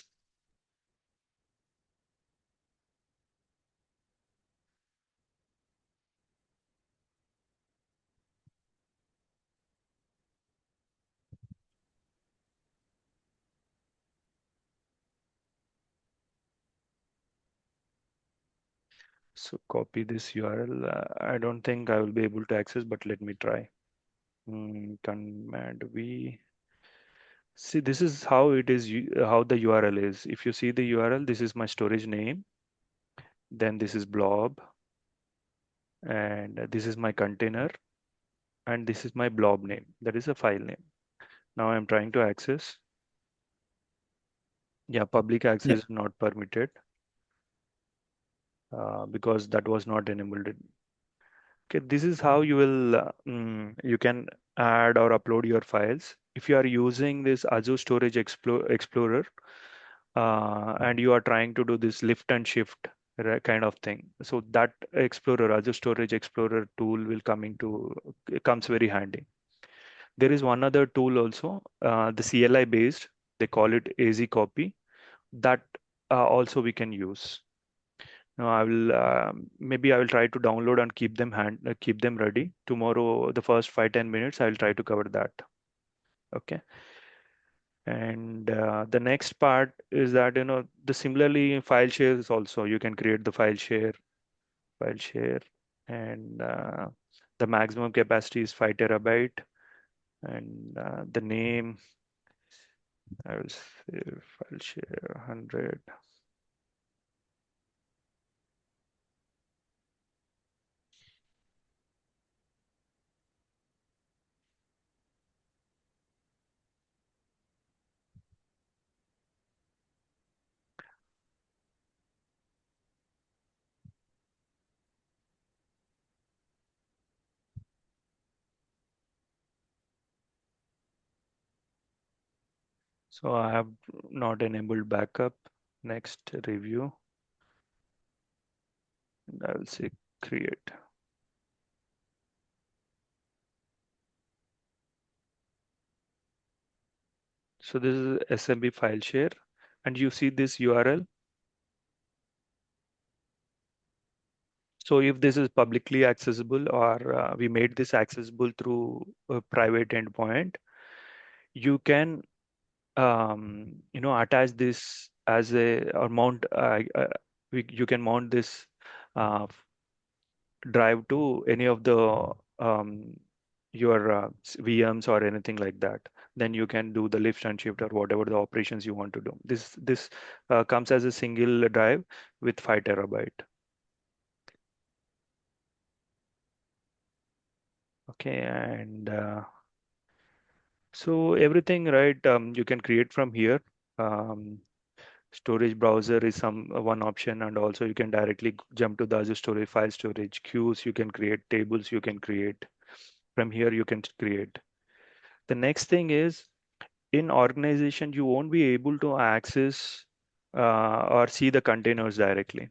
so copy this URL. I don't think I will be able to access, but let me try. Command V. See, this is how it is, how the URL is. If you see the URL, this is my storage name. Then this is blob, and this is my container, and this is my blob name. That is a file name. Now I'm trying to access. Yeah, public Yeah. access is not permitted because that was not enabled. Okay, this is how you will you can add or upload your files. If you are using this Azure Storage Explorer and you are trying to do this lift and shift kind of thing, so that Explorer, Azure Storage Explorer tool will comes very handy. There is one other tool also, the CLI based. They call it AZ copy. That also we can use. No, I will maybe I will try to download and keep them ready. Tomorrow, the first 5-10 minutes, I will try to cover that. Okay. And the next part is that the similarly file shares also you can create the file share, and the maximum capacity is 5 TB, and the name I will say file share 100. So I have not enabled backup. Next review, and I will say create. So this is SMB file share, and you see this URL. So if this is publicly accessible or we made this accessible through a private endpoint, you can attach this as a or mount. You can mount this uh, drive to any of the your VMs or anything like that. Then you can do the lift and shift or whatever the operations you want to do. This comes as a single drive with 5 TB. Okay, and so everything, right? You can create from here. Um, Storage browser is one option, and also you can directly jump to the Azure storage, file storage, queues. You can create tables. You can create from here. You can create. The next thing is in organization, you won't be able to access or see the containers directly.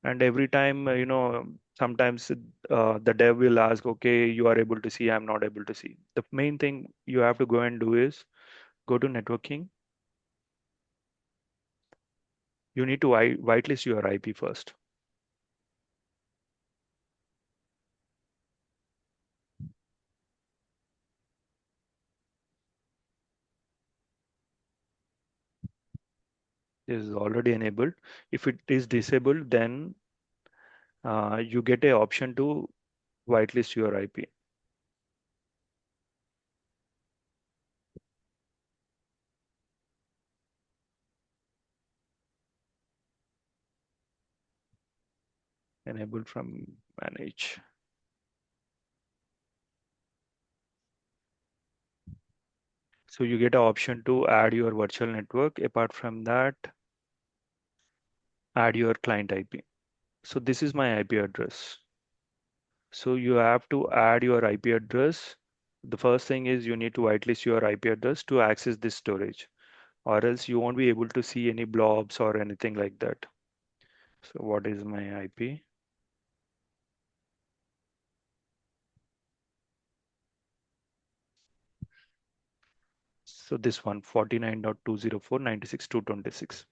And every time, sometimes the dev will ask, okay, you are able to see, I'm not able to see. The main thing you have to go and do is go to networking. You need to whitelist your IP first. is already enabled. If it is disabled, then you get a option to whitelist your IP. Enabled from manage. So you get an option to add your virtual network. Apart from that, add your client IP. So this is my IP address. So you have to add your IP address. The first thing is you need to whitelist your IP address to access this storage, or else you won't be able to see any blobs or anything like that. So what is my IP? So this one 49.204.96.226.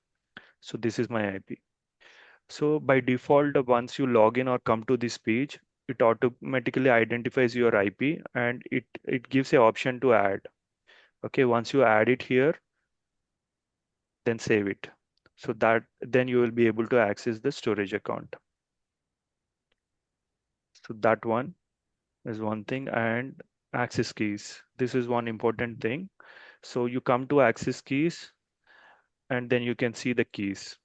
So this is my IP. So by default, once you log in or come to this page, it automatically identifies your IP and it gives a option to add. Okay, once you add it here, then save it. So that then you will be able to access the storage account. So that one is one thing, and access keys. This is one important thing. So you come to access keys and then you can see the keys.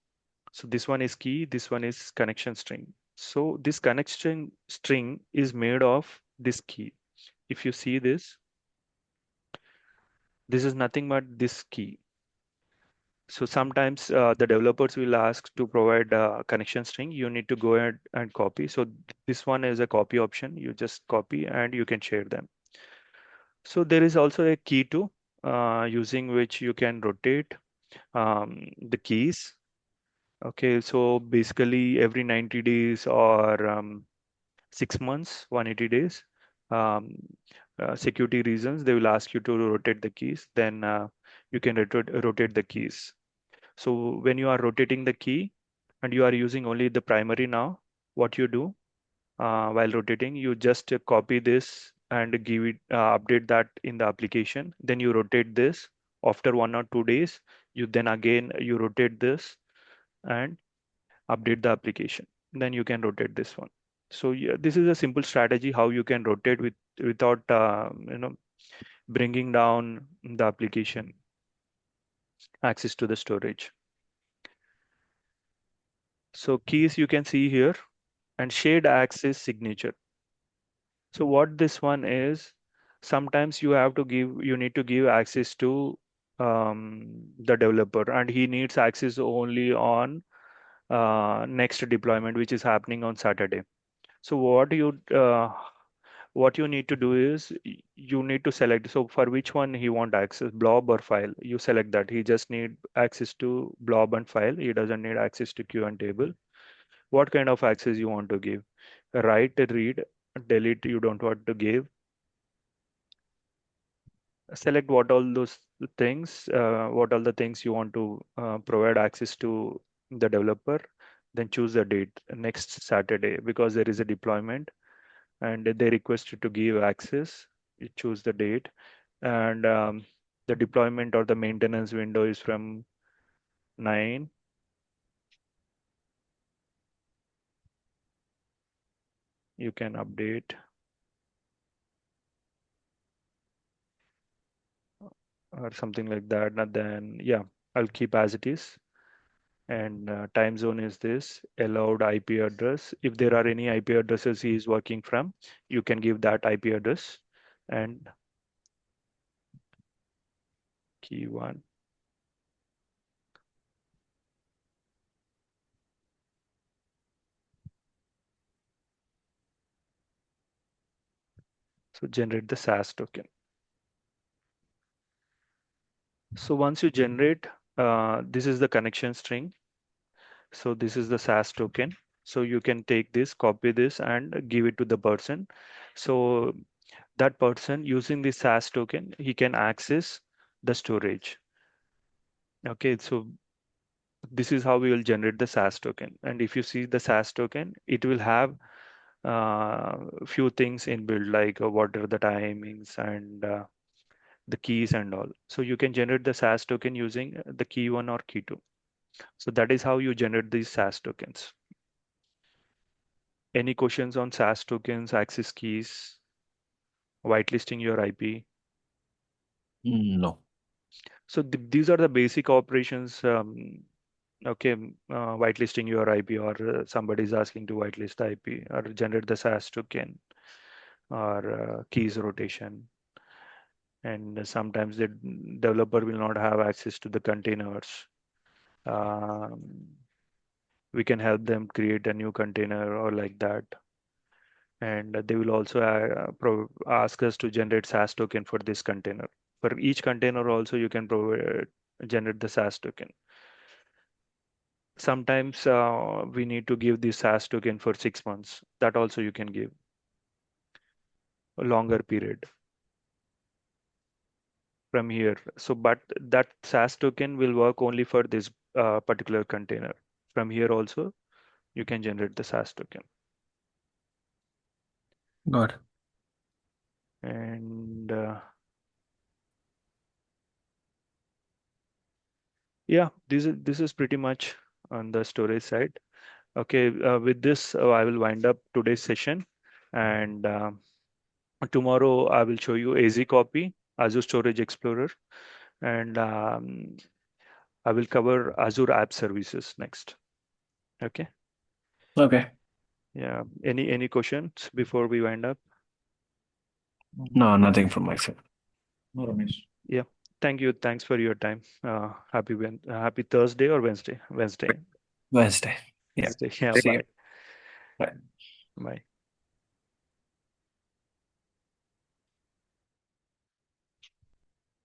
So this one is key, this one is connection string. So this connection string is made of this key. If you see this, this is nothing but this key. So sometimes the developers will ask to provide a connection string. You need to go ahead and copy. So this one is a copy option. You just copy and you can share them. So there is also a key to using which you can rotate the keys. Okay, so basically every 90 days or 6 months, 180 days, um, security reasons, they will ask you to rotate the keys. Then you can rotate the keys. So when you are rotating the key and you are using only the primary now, what you do while rotating, you just copy this and give it, update that in the application. Then you rotate this after 1 or 2 days. You then again you rotate this and update the application. Then you can rotate this one. So yeah, this is a simple strategy how you can rotate without bringing down the application access to the storage. So keys you can see here, and shared access signature. So what this one is, sometimes you need to give access to the developer, and he needs access only on next deployment, which is happening on Saturday. So what you need to do is you need to select. So for which one he want access, blob or file, you select that. He just need access to blob and file. He doesn't need access to queue and table. What kind of access you want to give? Write, read, delete, you don't want to give. Select what all those things, what all the things you want to provide access to the developer. Then choose the date, next Saturday, because there is a deployment and they request you to give access. You choose the date, and the deployment or the maintenance window is from 9. You can update or something like that. And then, yeah, I'll keep as it is. And time zone is this, allowed IP address. If there are any IP addresses he is working from, you can give that IP address. And key one. So generate the SAS token. So once you generate, this is the connection string. So this is the SAS token. So you can take this, copy this, and give it to the person. So that person using the SAS token, he can access the storage. Okay, so this is how we will generate the SAS token. And if you see the SAS token, it will have few things inbuilt, like what are the timings and the keys and all. So you can generate the SAS token using the key one or key two. So that is how you generate these SaaS tokens. Any questions on SaaS tokens, access keys, whitelisting your IP? No. So these are the basic operations. Okay, whitelisting your IP, or somebody is asking to whitelist the IP, or generate the SaaS token, or keys rotation. And sometimes the developer will not have access to the containers. We can help them create a new container or like that. And they will also ask us to generate SaaS token for this container. For each container also, you can generate the SaaS token. Sometimes we need to give the SaaS token for 6 months. That also you can give a longer period from here. So, but that SaaS token will work only for this particular container. From here also, you can generate the SaaS token. Got it. And yeah, this is pretty much on the storage side. Okay, with this, I will wind up today's session, and tomorrow I will show you AZ copy, Azure Storage Explorer, and I will cover Azure App Services next. Okay. Okay. Yeah. Any questions before we wind up? No, nothing from my side. No, Ramesh. Yeah. Thank you. Thanks for your time. Happy Thursday or Wednesday. Wednesday. Yeah. Wednesday. Yeah. See Bye. you. Bye. Bye.